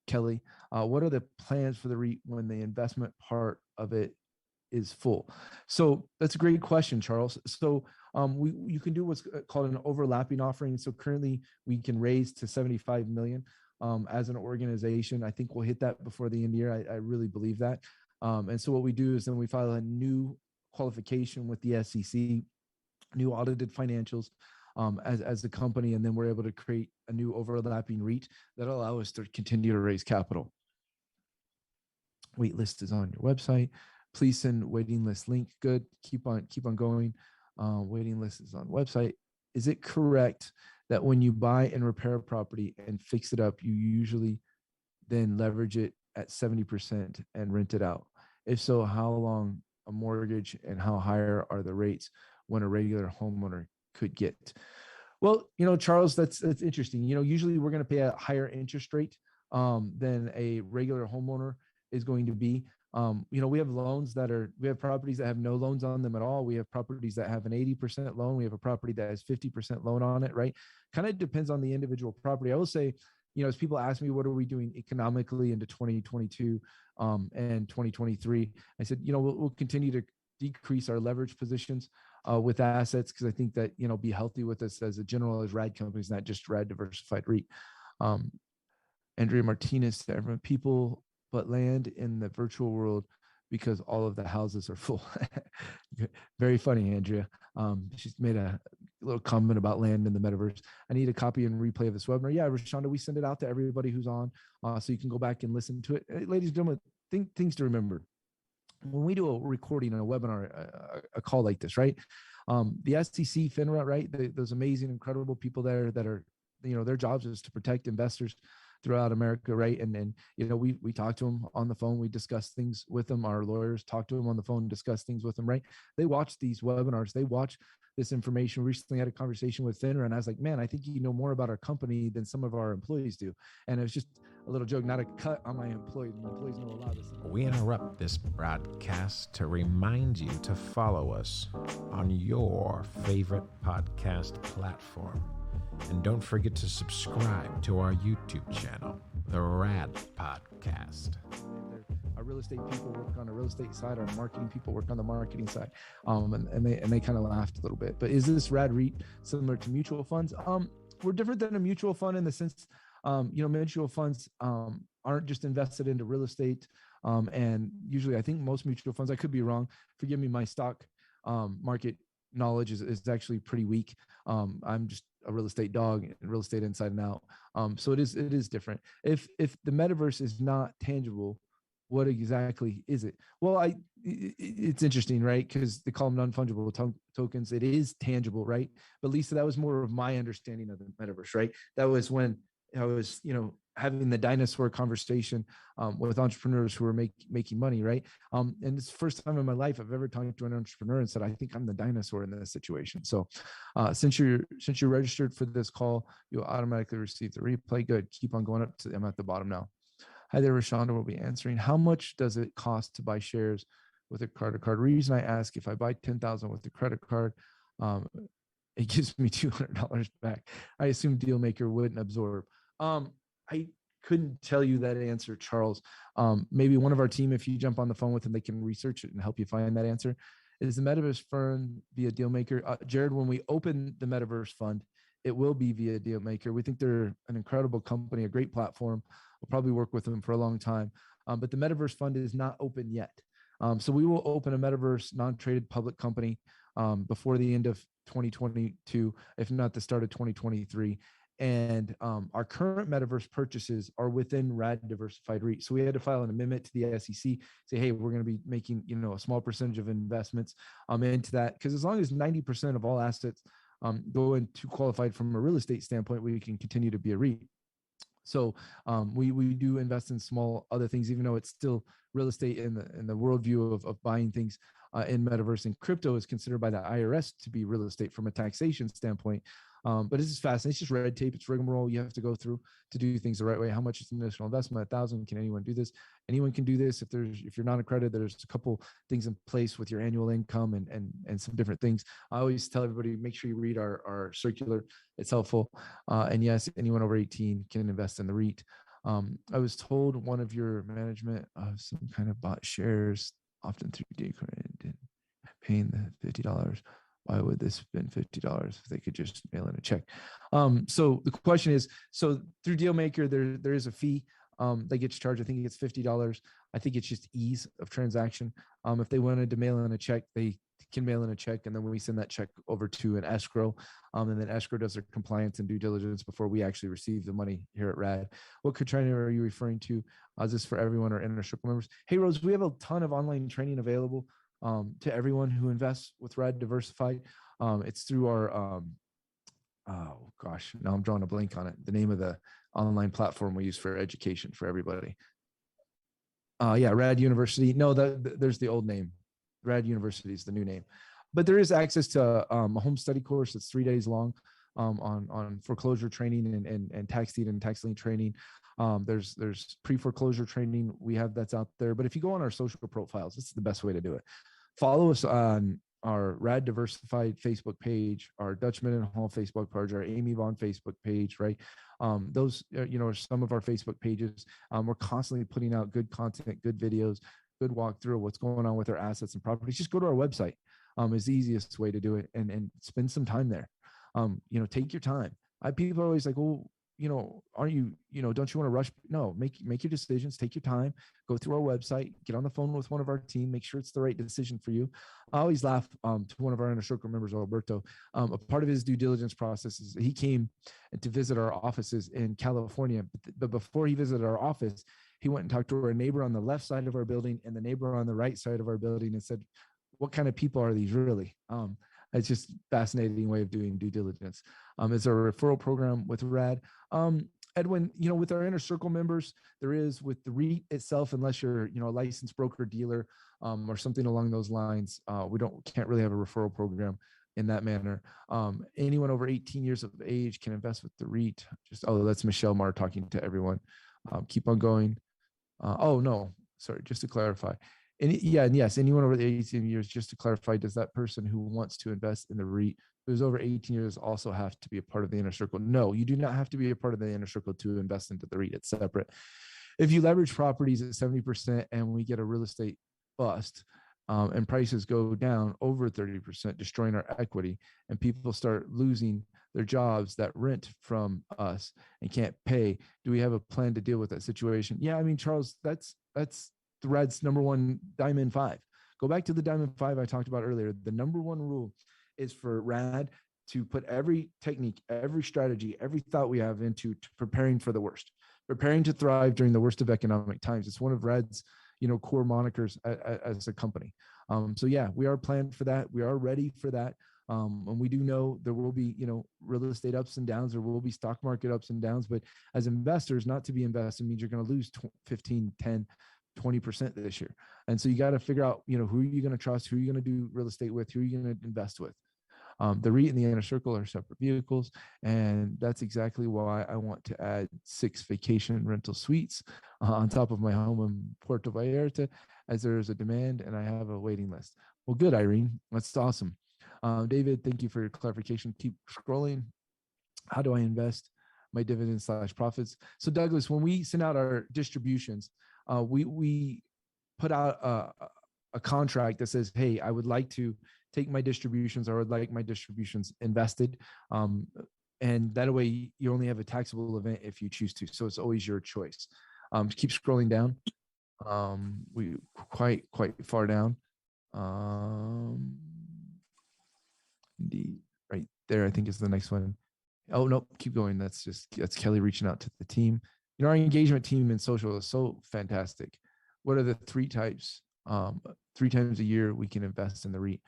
Kelly, what are the plans for the REIT when the investment part of it is full? So that's a great question, Charles. So you can do what's called an overlapping offering. So currently we can raise to 75 million as an organization. I think we'll hit that before the end of the year. I really believe that. And so what we do is then we file a new qualification with the SEC, new audited financials, as a company, and then we're able to create a new overlapping REIT that allow us to continue to raise capital. Wait list is on your website. Please send waiting list link. Good. Keep on going. Waiting list is on website. Is it correct that when you buy and repair a property and fix it up, you usually then leverage it at 70% and rent it out? If so, how long a mortgage and how higher are the rates when a regular homeowner could get? Well, Charles, that's interesting. Usually we're going to pay a higher interest rate than a regular homeowner is going to be. We have we have properties that have no loans on them at all. We have properties that have an 80% loan. We have a property that has 50% loan on it, right? Kind of depends on the individual property. I will say, as people ask me, what are we doing economically into 2022 and 2023? I said, we'll continue to decrease our leverage positions with assets, because I think that, be healthy with us as a general as RAD companies, not just RAD Diversified REIT. Andrea Martinez, everyone, people but land in the virtual world because all of the houses are full. Very funny, Andrea. She's made a little comment about land in the metaverse. I need a copy and replay of this webinar. Yeah, Rashonda, we send it out to everybody who's on, so you can go back and listen to it. Ladies and gentlemen, things to remember. When we do a recording on a webinar, a call like this, right? The SEC, FINRA, right? Those amazing, incredible people there that are, their jobs is to protect investors throughout America, right? And we talk to them on the phone. We discuss things with them. Our lawyers talk to them on the phone, discuss things with them, right? They watch these webinars. They watch this information. We recently had a conversation with FINRA, and I was like, man, I think you know more about our company than some of our employees do. And it was just a little joke, not a cut on my employees. My employees know a lot of this. We interrupt this broadcast to remind you to follow us on your favorite podcast platform. And don't forget to subscribe to our YouTube channel, the RAD Podcast. Our real estate people work on the real estate side. Our marketing people work on the marketing side. And they kind of laughed a little bit. But is this RAD REIT similar to mutual funds? We're different than a mutual fund in the sense, mutual funds aren't just invested into real estate. And usually I think most mutual funds, I could be wrong, forgive me, my stock market knowledge is actually pretty weak. I'm just a real estate dog and real estate inside and out. So it is different. If the metaverse is not tangible, what exactly is it? Well, it's interesting, right? Because they call them non-fungible tokens. It is tangible, right? But Lisa, that was more of my understanding of the metaverse, right? That was when I was, having the dinosaur conversation with entrepreneurs who were making money, right? And it's the first time in my life I've ever talked to an entrepreneur and said, I think I'm the dinosaur in this situation. So since you're registered for this call, you'll automatically receive the replay. Good. Keep on going up I'm at the bottom now. Hi there, Rashonda will be answering. How much does it cost to buy shares with a credit card. Reason I ask, if I buy 10,000 with a credit card, um, it gives me $200 back. I assume Dealmaker wouldn't absorb. I couldn't tell you that answer, Charles. Maybe one of our team, if you jump on the phone with them, they can research it and help you find that answer. Is the Metaverse fund via Dealmaker? Jared, when we open the Metaverse fund, it will be via Dealmaker. We think they're an incredible company, a great platform. We'll probably work with them for a long time. But the Metaverse fund is not open yet. So we will open a Metaverse non-traded public company before the end of 2022, if not the start of 2023. And our current Metaverse purchases are within RAD Diversified REIT. So we had to file an amendment to the SEC, say, hey, we're going to be making, a small percentage of investments into that. Because as long as 90% of all assets go into qualified from a real estate standpoint, we can continue to be a REIT. So we do invest in small other things, even though it's still real estate in the worldview of buying things in Metaverse, and crypto is considered by the IRS to be real estate from a taxation standpoint. But it's just fascinating. It's just red tape. It's rigmarole you have to go through to do things the right way. How much is the initial investment? 1,000. Can anyone do this? Anyone can do this. If you're not accredited, there's a couple things in place with your annual income and some different things. I always tell everybody, make sure you read our circular. It's helpful. And yes, anyone over 18 can invest in the REIT. I was told one of your management of some kind of bought shares, often through Decred, paying the $50. Why would this have been $50 if they could just mail in a check? So the question is, so through Dealmaker, there is a fee that gets charged. I think it's $50. I think it's just ease of transaction. If they wanted to mail in a check, they can mail in a check, and then we send that check over to an escrow, and then escrow does their compliance and due diligence before we actually receive the money here at RAD. What training are you referring to? Is this for everyone or inner circle members? Hey, Rose, we have a ton of online training available to everyone who invests with RAD Diversified. It's through our, oh gosh, now I'm drawing a blank on it. The name of the online platform we use for education for everybody. Yeah, RAD University. No, there's the old name. RAD University is the new name. But there is access to a home study course that's 3 days long on foreclosure training and tax deed and tax lien training. There's pre-foreclosure training we have that's out there. But if you go on our social profiles, this is the best way to do it. Follow us on our RAD Diversified Facebook page, our Dutch Mendenhall Facebook page, our Amy Vaughn Facebook page, right? Those, are some of our Facebook pages. We're constantly putting out good content, good videos, good walkthrough of what's going on with our assets and properties. Just go to our website. Is the easiest way to do it, and spend some time there. Take your time. People are always like, well, aren't you, don't you want to rush? No, make your decisions, take your time, go through our website, get on the phone with one of our team, make sure it's the right decision for you. I always laugh to one of our inner circle members, Alberto. A part of his due diligence process is he came to visit our offices in California, but before he visited our office, he went and talked to our neighbor on the left side of our building and the neighbor on the right side of our building and said, what kind of people are these really? It's just fascinating way of doing due diligence. It's a referral program with RAD. Edwin, with our inner circle members, there is with the REIT itself, unless you're, a licensed broker dealer or something along those lines, can't really have a referral program in that manner. Anyone over 18 years of age can invest with the REIT. That's Michelle Marr talking to everyone. Keep on going. Just to clarify. Yes, anyone over the 18 years, just to clarify, does that person who wants to invest in the REIT who's over 18 years also have to be a part of the inner circle? No, you do not have to be a part of the inner circle to invest into the REIT. It's separate. If you leverage properties at 70% and we get a real estate bust and prices go down over 30%, destroying our equity, and people start losing their jobs that rent from us and can't pay, do we have a plan to deal with that situation? Yeah, Charles, that's the RAD's number one Diamond 5. Go back to the Diamond 5 I talked about earlier. The number one rule is for RAD to put every technique, every strategy, every thought we have into preparing for the worst, preparing to thrive during the worst of economic times. It's one of RAD's, core monikers as a company. So yeah, we are planned for that. We are ready for that. And we do know there will be, real estate ups and downs. There will be stock market ups and downs. But as investors, not to be invested means you're going to lose 15, 10, 20% this year. And so you got to figure out, who are you going to trust? Who are you going to do real estate with? Who are you going to invest with? The REIT and the inner circle are separate vehicles. And that's exactly why I want to add 6 vacation rental suites on top of my home in Puerto Vallarta, as there is a demand and I have a waiting list. Well, good, Irene. That's awesome. David, thank you for your clarification. Keep scrolling. How do I invest my dividends / profits? So Douglas, when we send out our distributions, we put out a contract that says, hey, I would like to take my distributions, or I would like my distributions invested. And that way you only have a taxable event if you choose to. So it's always your choice. Keep scrolling down. We quite far down. Indeed, right there, I think is the next one. Oh, no, keep going. That's Kelly reaching out to the team. Our engagement team in social is so fantastic. What are the 3 types? 3 times a year we can invest in the REIT.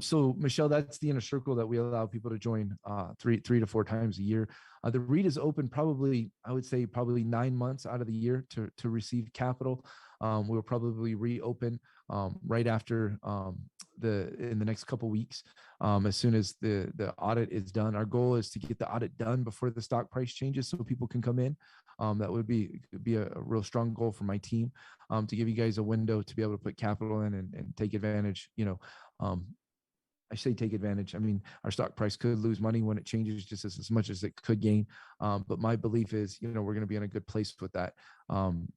So Michelle, that's the inner circle that we allow people to join 3 to 4 times a year. The REIT is open probably 9 months out of the year to receive capital. We'll probably reopen right after in the next couple of weeks, as soon as the audit is done. Our goal is to get the audit done before the stock price changes so people can come in. That would be a real strong goal for my team, to give you guys a window to be able to put capital in and take advantage. I say take advantage. I mean, our stock price could lose money when it changes just as much as it could gain. But my belief is, we're going to be in a good place with that.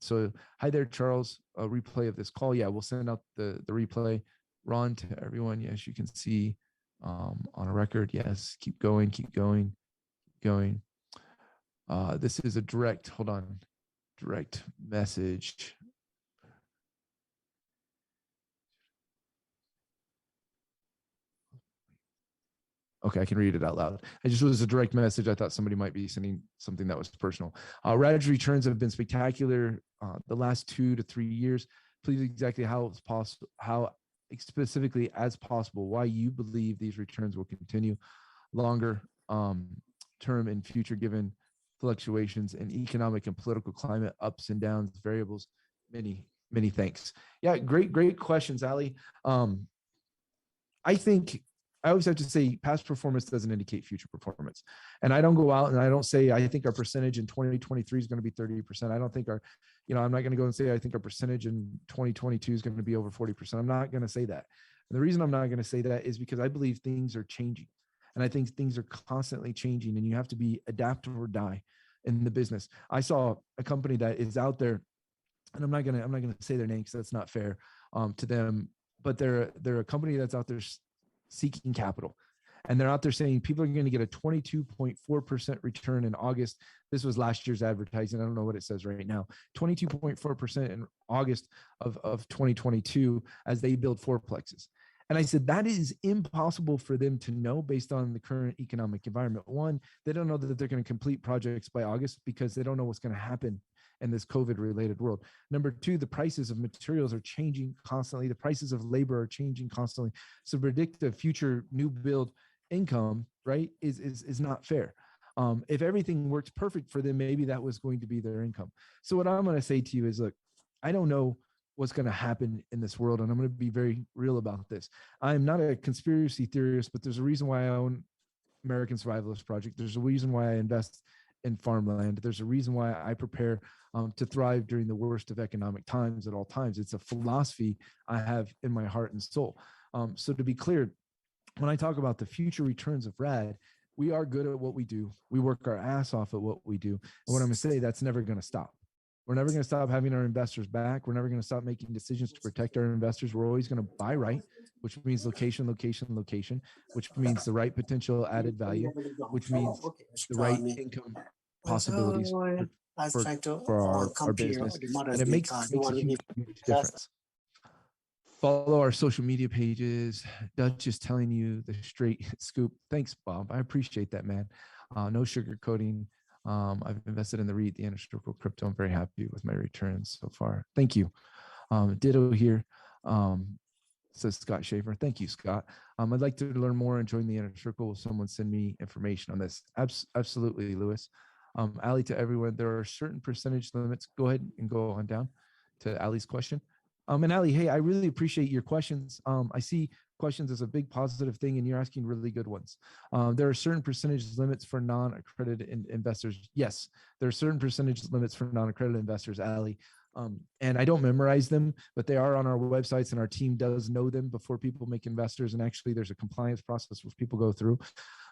So hi there, Charles. A replay of this call. Yeah, we'll send out the replay. Ron, to everyone. Yes, you can see on a record. Yes, keep going. This is a direct message. Okay, I can read it out loud. I just was a direct message. I thought somebody might be sending something that was personal. RAD's returns have been spectacular the last 2 to 3 years. Please exactly how specifically as possible, why you believe these returns will continue longer term in future, given fluctuations in economic and political climate, ups and downs, variables. Many thanks. Yeah, great questions, Ali. I think I always have to say past performance doesn't indicate future performance. And I don't go out and I don't say, I think our percentage in 2023 is going to be 30%. I don't think I'm not going to go and say, I think our percentage in 2022 is going to be over 40%. I'm not going to say that. And the reason I'm not going to say that is because I believe things are changing. And I think things are constantly changing, and you have to be adapt or die in the business. I saw a company that is out there, and I'm not going to say their name because that's not fair to them, but they're a company that's out there seeking capital. And they're out there saying people are going to get a 22.4% return in August. This was last year's advertising. I don't know what it says right now. 22.4% in August of 2022 as they build fourplexes. And I said, that is impossible for them to know based on the current economic environment. One, they don't know that they're going to complete projects by August because they don't know what's going to happen in this COVID-related world. Number 2, the prices of materials are changing constantly. The prices of labor are changing constantly. So predict the future new build income, right, is not fair. If everything works perfect for them, maybe that was going to be their income. So what I'm going to say to you is, look, I don't know what's going to happen in this world, and I'm going to be very real about this. I'm not a conspiracy theorist, but there's a reason why I own American Survivalist Project. There's a reason why I invest in farmland. There's a reason why I prepare to thrive during the worst of economic times at all times. It's a philosophy I have in my heart and soul. So to be clear, when I talk about the future returns of RAD, we are good at what we do. We work our ass off at what we do. And what I'm going to say, that's never going to stop. We're never going to stop having our investors back. We're never going to stop making decisions to protect our investors. We're always going to buy right, which means location, which means the right potential added value, which means the right income possibilities for our business. And it makes a huge difference. Follow our social media pages. Dutch is telling you the straight scoop. Thanks, Bob. I appreciate that, man. No sugarcoating. I've invested in the REIT, the Inner Crypto. I'm very happy with my returns so far. Thank you. Ditto here, says Scott Schaefer. Thank you, Scott. I'd like to learn more and join the Inner Circle. Will someone send me information on this? Absolutely, Lewis. Ali, to everyone, there are certain percentage limits. Go ahead and go on down to Ali's question. And Ali, hey, I really appreciate your questions. I see questions as a big positive thing, and you're asking really good ones. There are certain percentage limits for non-accredited investors. Yes, there are certain percentage limits for non-accredited investors, Ali. And I don't memorize them, but they are on our websites, and our team does know them before people make investors. And actually there's a compliance process which people go through.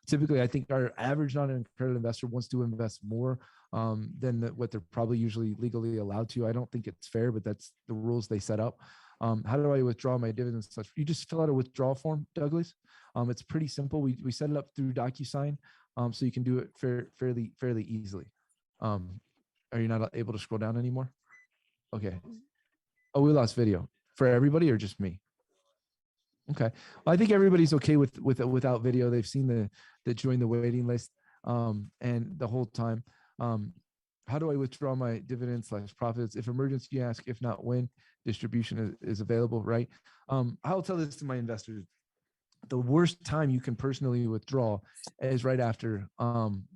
Typically, I think our average non-accredited investor wants to invest more than what they're probably usually legally allowed to. I don't think it's fair, but that's the rules they set up. How do I withdraw my dividends? You just fill out a withdrawal form, Douglas. It's pretty simple. We set it up through DocuSign, so you can do it fairly easily. Are you not able to scroll down anymore? Okay. Oh, we lost video for everybody or just me? Okay. Well, I think everybody's okay without video. They've seen the join the waiting list and the whole time. How do I withdraw my dividends / profits? If emergency, ask. If not, when. Distribution is available, right? I'll tell this to my investors. The worst time you can personally withdraw is right after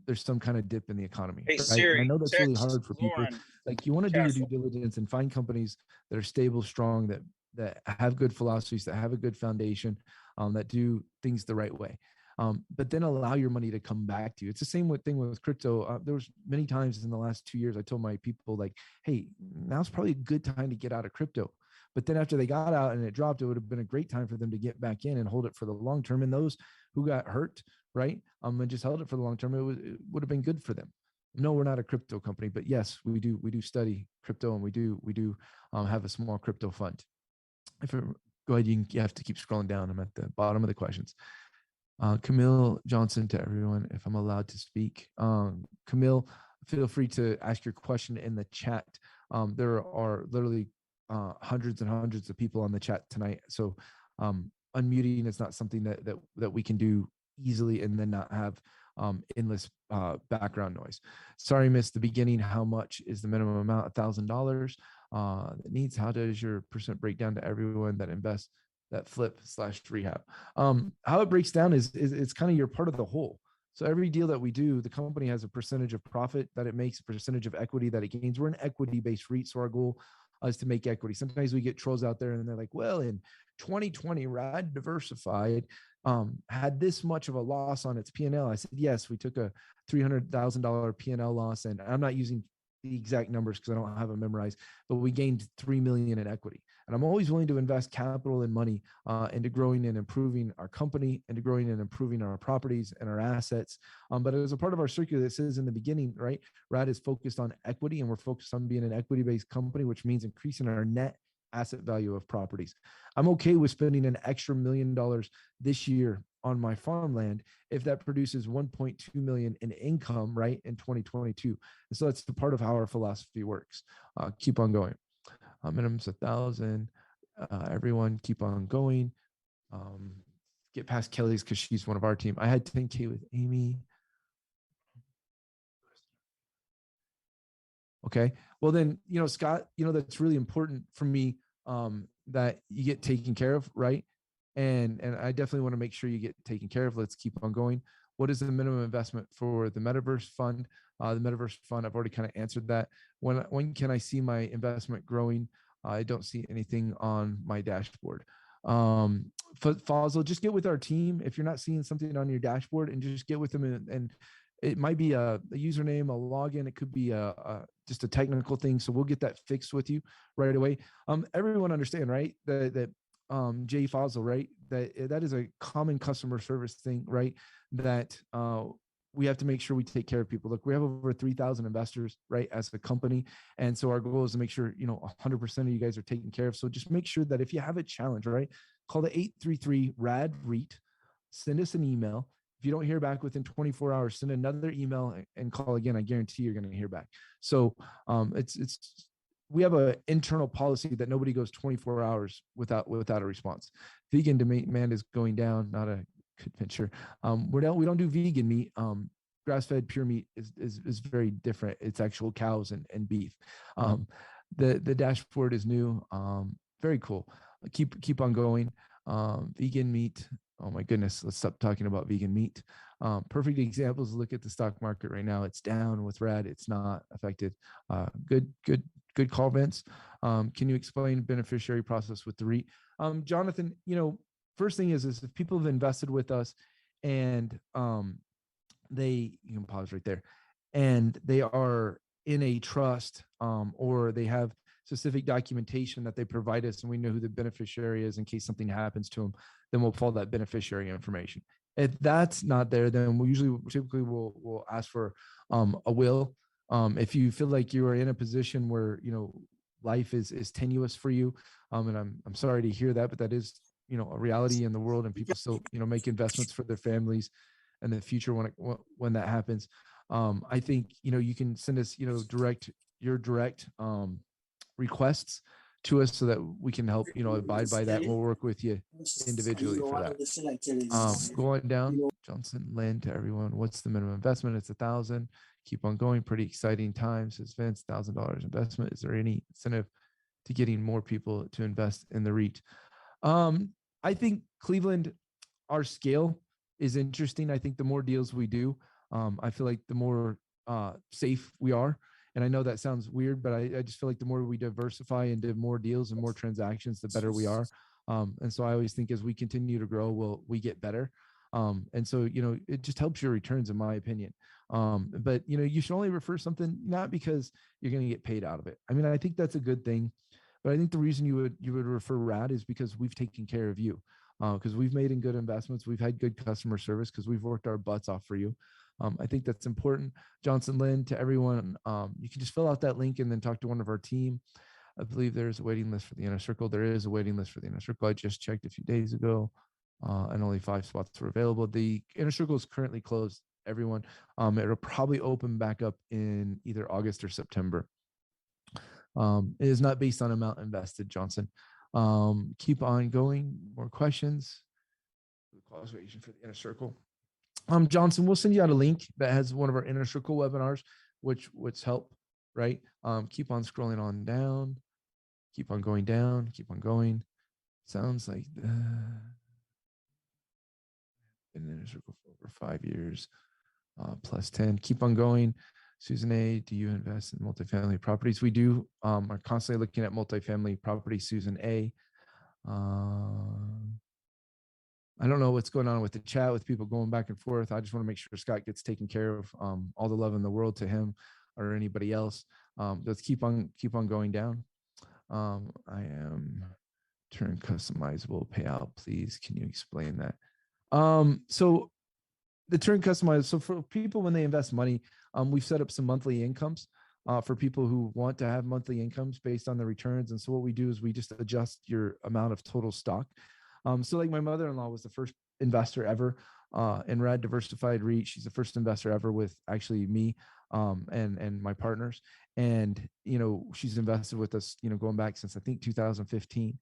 there's some kind of dip in the economy. Hey, right? Siri, I know that's really hard for people. Lauren, Like, you want to do your due diligence and find companies that are stable, strong, that have good philosophies, that have a good foundation, that do things the right way. But then allow your money to come back to you. It's the same thing with crypto. There was many times in the last 2 years, I told my people, like, hey, now's probably a good time to get out of crypto. But then after they got out and it dropped, it would have been a great time for them to get back in and hold it for the long term. And those who got hurt, right, and just held it for the long term, it would have been good for them. No, we're not a crypto company, but yes, we do study crypto, and we do have a small crypto fund. Go ahead, you have to keep scrolling down. I'm at the bottom of the questions. Camille Johnson, to everyone, if I'm allowed to speak. Camille, feel free to ask your question in the chat. There are literally hundreds and hundreds of people on the chat tonight. So unmuting is not something that we can do easily and then not have endless background noise. Sorry, missed the beginning. How much is the minimum amount? $1,000. That needs. How does your percent break down to everyone that invests, that flip / rehab? How it breaks down is it's kind of, you're part of the whole. So every deal that we do, the company has a percentage of profit that it makes, a percentage of equity that it gains. We're an equity-based REIT, so our goal is to make equity. Sometimes we get trolls out there and they're like, well, in 2020, RAD Diversified had this much of a loss on its P&L. I said, yes, we took a $300,000 P&L loss, and I'm not using the exact numbers because I don't have them memorized, but we gained $3 million in equity. And I'm always willing to invest capital and money into growing and improving our company, into growing and improving our properties and our assets. But as a part of our circular that says in the beginning, right, RAD is focused on equity, and we're focused on being an equity-based company, which means increasing our net asset value of properties. I'm okay with spending an extra $1 million this year on my farmland if that produces 1.2 million in income, right, in 2022. And so that's the part of how our philosophy works. Keep on going. Minimum's 1,000. Everyone keep on going. Get past Kelly's because she's one of our team. I had 10K with Amy. Okay. Well then, Scott, that's really important for me, that you get taken care of, right? And I definitely want to make sure you get taken care of. Let's keep on going. What is the minimum investment for the Metaverse fund? The Metaverse fund, I've already kind of answered that. When can I see my investment growing? I don't see anything on my dashboard. Fazil, just get with our team. If you're not seeing something on your dashboard, and just get with them, and it might be a username, a login. It could be just a technical thing. So we'll get that fixed with you right away. Everyone understand, right? That Jay Fazil, right? That is a common customer service thing, right? That we have to make sure we take care of people. Look, we have over 3,000 investors, right, as a company. And so our goal is to make sure, 100% of you guys are taken care of. So just make sure that if you have a challenge, right, call the 833 RAD REIT, send us an email. If you don't hear back within 24 hours, send another email and call again. I guarantee you're going to hear back. So we have an internal policy that nobody goes 24 hours without a response. Vegan demand is going down, not a good venture. We don't do vegan meat. Grass-fed pure meat is very different. It's actual cows and beef. The dashboard is new. Very cool. Keep on going. Vegan meat. Oh my goodness. Let's stop talking about vegan meat. Perfect examples. Look at the stock market right now. It's down with RAD. It's not affected. Good call, Vince. Can you explain beneficiary process with the REIT? Jonathan, first thing is if people have invested with us and you can pause right there, and they are in a trust, or they have specific documentation that they provide us, and we know who the beneficiary is in case something happens to them, then we'll follow that beneficiary information. If that's not there, then we typically we'll ask for a will. If you feel like you are in a position where, life is tenuous for you, and I'm sorry to hear that, but that is, a reality in the world, and people still, make investments for their families and the future when that happens. I think, you can send us, direct requests to us so that we can help, abide by that. We'll work with you individually for that. Going down, Johnson Lynn, to everyone, what's the minimum investment? It's $1,000. Keep on going. Pretty exciting times. Says Vince, $1,000 investment. Is there any incentive to getting more people to invest in the REIT? I think Cleveland, our scale is interesting. I think the more deals we do, I feel like the more safe we are. And I know that sounds weird, but I just feel like the more we diversify and do more deals and more transactions, the better we are. And so I always think as we continue to grow, we get better. And so, it just helps your returns, in my opinion. But, you should only refer something, not because you're going to get paid out of it. I mean, I think that's a good thing. But I think the reason you would refer RAD is because we've taken care of you, because we've made in good investments. We've had good customer service because we've worked our butts off for you. I think that's important. Johnson Lynn, to everyone, you can just fill out that link and then talk to one of our team. I believe there's a waiting list for the Inner Circle. There is a waiting list for the Inner Circle. I just checked a few days ago, and only 5 spots were available. The Inner Circle is currently closed, everyone. It'll probably open back up in either August or September. It is not based on amount invested, Johnson. Keep on going. More questions. The qualification for the Inner Circle. Johnson, we'll send you out a link that has one of our Inner Circle webinars, which help, right? Keep on scrolling on down. Keep on going down. Keep on going. Sounds like been in Inner Circle for over 5 years. Plus 10. Keep on going. Susan A., do you invest in multifamily properties? We do. Are constantly looking at multifamily properties. Susan A. I don't know what's going on with the chat, with people going back and forth. I just want to make sure Scott gets taken care of. All the love in the world to him or anybody else. Let's keep on going down. I am turn customizable payout, please. Can you explain that? So the turn customized. So for people, when they invest money, we've set up some monthly incomes for people who want to have monthly incomes based on the returns. And so what we do is we just adjust your amount of total stock. So like my mother-in-law was the first investor ever in RAD Diversified REIT. She's the first investor ever with actually me and my partners. And, she's invested with us, going back since I think 2015.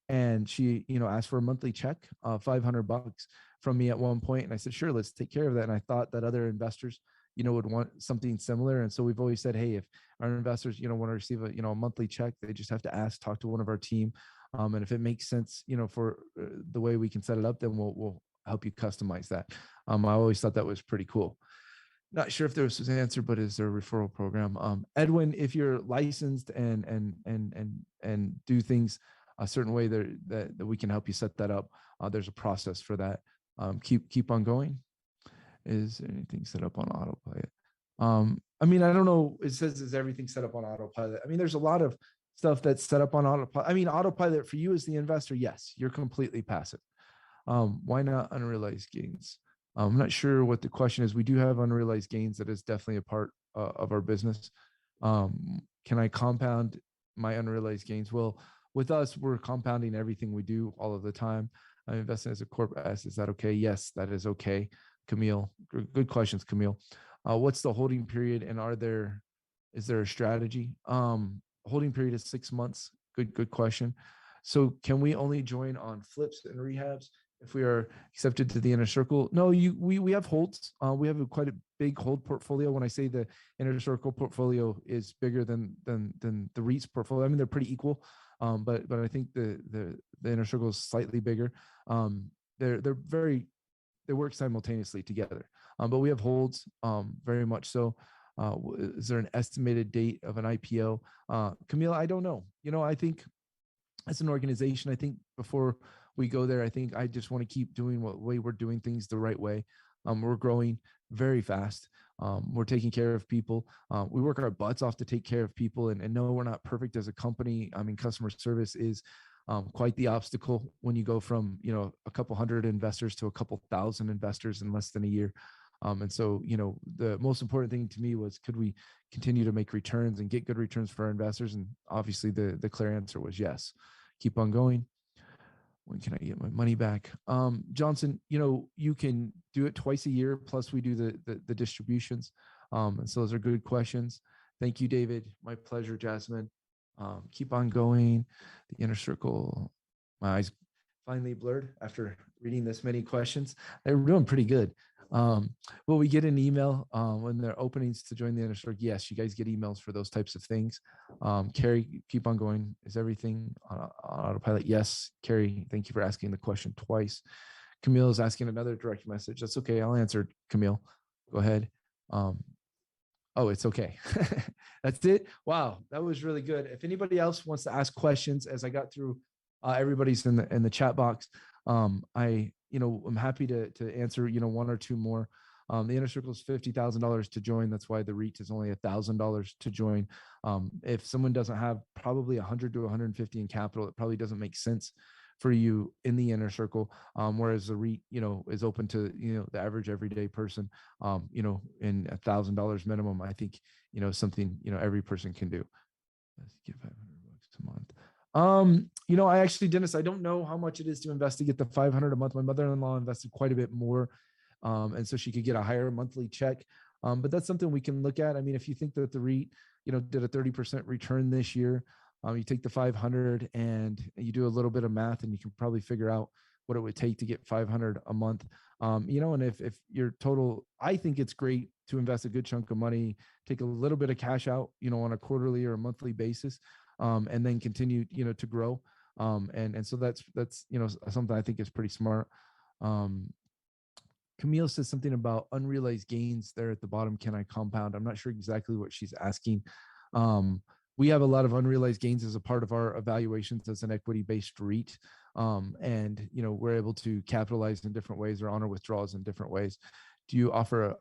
And she, asked for a monthly check, $500 from me at one point. And I said, sure, let's take care of that. And I thought that other investors, would want something similar. And so we've always said, hey, if our investors, want to receive a monthly check, they just have to talk to one of our team. And if it makes sense, for the way we can set it up, then we'll help you customize that. I always thought that was pretty cool. Not sure if there was an answer, but is there a referral program? Edwin, if you're licensed and do things a certain way that we can help you set that up, there's a process for that. Keep on going. Is there anything set up on autopilot? I mean, I don't know. It says, is everything set up on autopilot? I mean, there's a lot of stuff that's set up on autopilot. I mean, autopilot for you as the investor, yes, you're completely passive. Why not unrealized gains? I'm not sure what the question is. We do have unrealized gains. That is definitely a part of our business. Can I compound my unrealized gains? Well, with us, we're compounding everything we do all of the time. I'm investing as a corporate asset. Is that okay? Yes, that is okay. Camille, good questions, Camille. What's the holding period, and is there a strategy? Holding period is 6 months. Good question. So can we only join on flips and rehabs if we are accepted to the Inner Circle? No, we have holds. We have quite a big hold portfolio. When I say the Inner Circle portfolio is bigger than the REIT's portfolio, I mean, they're pretty equal. But I think the Inner Circle is slightly bigger. They work simultaneously together. But we have holds, very much so. Is there an estimated date of an IPO? Camille, I don't know. I think as an organization, I think before we go there, I think I just want to keep doing way we're doing things the right way. We're growing very fast. We're taking care of people. We work our butts off to take care of people, and no, we're not perfect as a company. I mean, customer service is quite the obstacle when you go from, a couple hundred investors to a couple thousand investors in less than a year. And so, the most important thing to me was, could we continue to make returns and get good returns for our investors? And obviously the clear answer was yes. Keep on going. When can I get my money back? Johnson, you can do it twice a year. Plus we do the distributions. And so those are good questions. Thank you, David. My pleasure, Jasmine. Keep on going. The inner circle. My eyes finally blurred after reading this many questions. They're doing pretty good. Will we get an email when there are openings to join the inner circle? Yes, you guys get emails for those types of things. Carrie, keep on going. Is everything on autopilot? Yes. Carrie, thank you for asking the question twice. Camille is asking another direct message. That's okay. I'll answer, Camille. Go ahead. Oh, it's okay. That's it. Wow, that was really good. If anybody else wants to ask questions, as I got through everybody's in the chat box, I'm happy to answer, one or two more. The inner circle is $50,000 to join. That's why the REIT is only $1,000 to join. If someone doesn't have probably 100 to 150 in capital, it probably doesn't make sense for you in the inner circle. Whereas the REIT, is open to, the average everyday person, in $1,000 minimum. I think, something, every person can do. Let's give $500 a month. I actually, Dennis, I don't know how much it is to invest to get the $500 a month. My mother-in-law invested quite a bit more. And so she could get a higher monthly check. But that's something we can look at. I mean, if you think that the REIT, did a 30% return this year, you take the 500 and you do a little bit of math, and you can probably figure out what it would take to get 500 a month. And if your total, I think it's great to invest a good chunk of money, take a little bit of cash out, on a quarterly or a monthly basis, and then continue, to grow. And so that's, something I think is pretty smart. Camille says something about unrealized gains there at the bottom. Can I compound? I'm not sure exactly what she's asking. We have a lot of unrealized gains as a part of our evaluations as an equity-based REIT. And, we're able to capitalize in different ways or honor withdrawals in different ways. Do you offer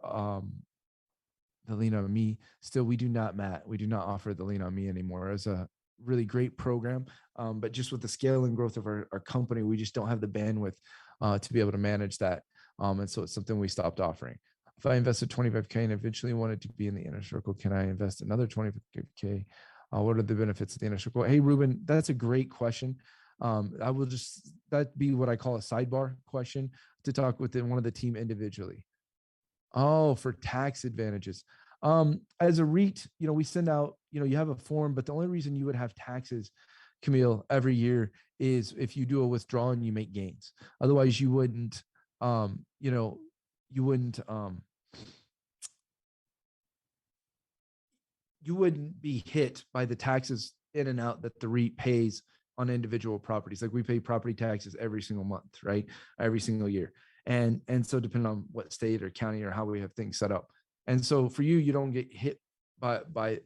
the lien on me? Still, we do not, Matt. We do not offer the lien on me anymore as a really great program. But just with the scale and growth of our company, we just don't have the bandwidth to be able to manage that. And so it's something we stopped offering. If I invested 25K and eventually wanted to be in the inner circle, can I invest another 25K? What are the benefits of the inner circle? Hey, Ruben, that's a great question. I will just, that be what I call a sidebar question to talk with one of the team individually. Oh, for tax advantages. As a REIT, we send out, you have a form, but the only reason you would have taxes, Camille, every year is if you do a withdrawal and you make gains. Otherwise you wouldn't, you wouldn't be hit by the taxes in and out that the REIT pays on individual properties. Like we pay property taxes every single month, right? Every single year. And so depending on what state or county or how we have things set up. And so for you, you don't get hit by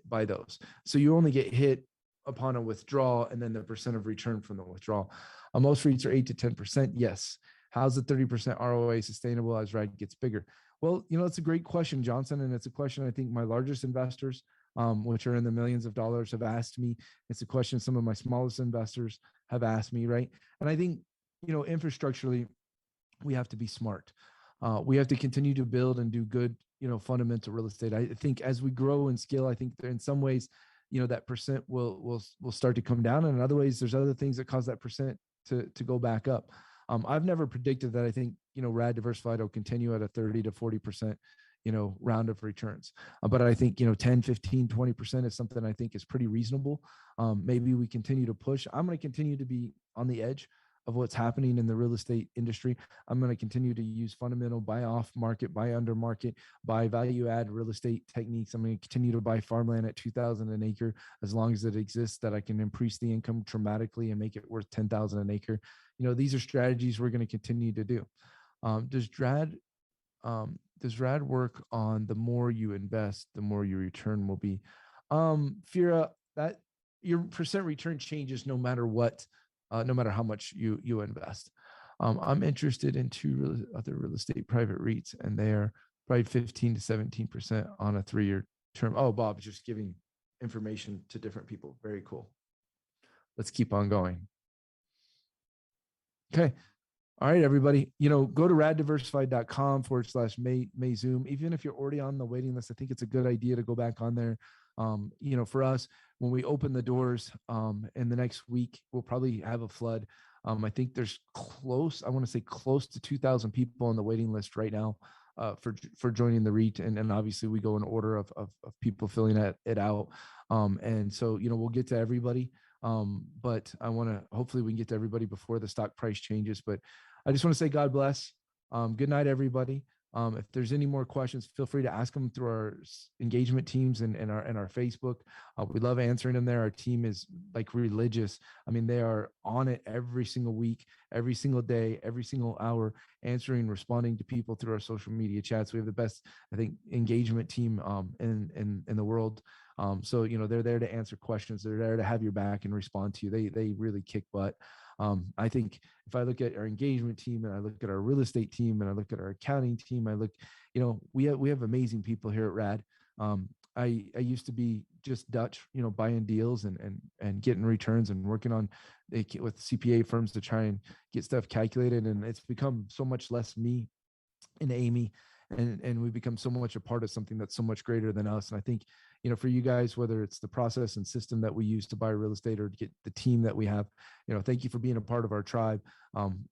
those. So you only get hit upon a withdrawal and then the percent of return from the withdrawal. Most REITs are 8 to 10%. Yes. How's the 30% ROA sustainable as RAD gets bigger? Well, it's a great question, Johnson. And it's a question I think my largest investors, which are in the millions of dollars, have asked me. It's a question some of my smallest investors have asked me, right? And I think, infrastructurally, we have to be smart. We have to continue to build and do good, fundamental real estate. I think as we grow and scale, I think in some ways, that percent will start to come down. And in other ways, there's other things that cause that percent to go back up. I've never predicted that. I think, RAD Diversified will continue at a 30 to 40%, round of returns. But I think, 10, 15, 20% is something I think is pretty reasonable. Maybe we continue to push. I'm going to continue to be on the edge of what's happening in the real estate industry. I'm going to continue to use fundamental buy off market, buy under market, buy value add real estate techniques. I'm going to continue to buy farmland at $2,000 an acre as long as it exists, that I can increase the income dramatically and make it worth $10,000 an acre. These are strategies we're going to continue to do. Does RAD work on the more you invest, the more your return will be? Fira, that your percent return changes no matter what, no matter how much you invest. I'm interested in two other real estate private REITs, and they are probably 15 to 17% on a 3-year term. Oh, Bob, just giving information to different people. Very cool. Let's keep on going. Okay. All right, everybody, go to raddiversified.com/May Zoom. Even if you're already on the waiting list, I think it's a good idea to go back on there. For us, when we open the doors in the next week, we'll probably have a flood. I think there's close to 2,000 people on the waiting list right now for joining the REIT. And obviously we go in order of people filling it out. And so, we'll get to everybody. But hopefully we can get to everybody before the stock price changes. But I just want to say God bless. Good night, everybody. If there's any more questions, feel free to ask them through our engagement teams and our Facebook. We love answering them there. Our team is like religious. I mean, they are on it every single week, every single day, every single hour, answering, responding to people through our social media chats. We have the best, I think, engagement team in the world. So, they're there to answer questions. They're there to have your back and respond to you. They really kick butt. I think if I look at our engagement team and I look at our real estate team and I look at our accounting team, we have amazing people here at RAD. I used to be just Dutch, buying deals and getting returns and working on with CPA firms to try and get stuff calculated. And it's become so much less me and Amy. And we've become so much a part of something that's so much greater than us. And I think, for you guys, whether it's the process and system that we use to buy real estate or to get the team that we have, thank you for being a part of our tribe.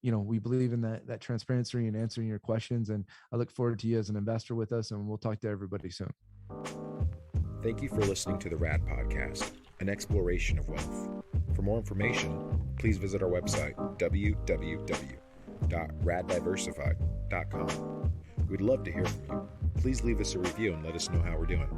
We believe in that transparency and answering your questions. And I look forward to you as an investor with us, and we'll talk to everybody soon. Thank you for listening to the RAD Podcast, an exploration of wealth. For more information, please visit our website, www.raddiversified.com. We'd love to hear from you. Please leave us a review and let us know how we're doing.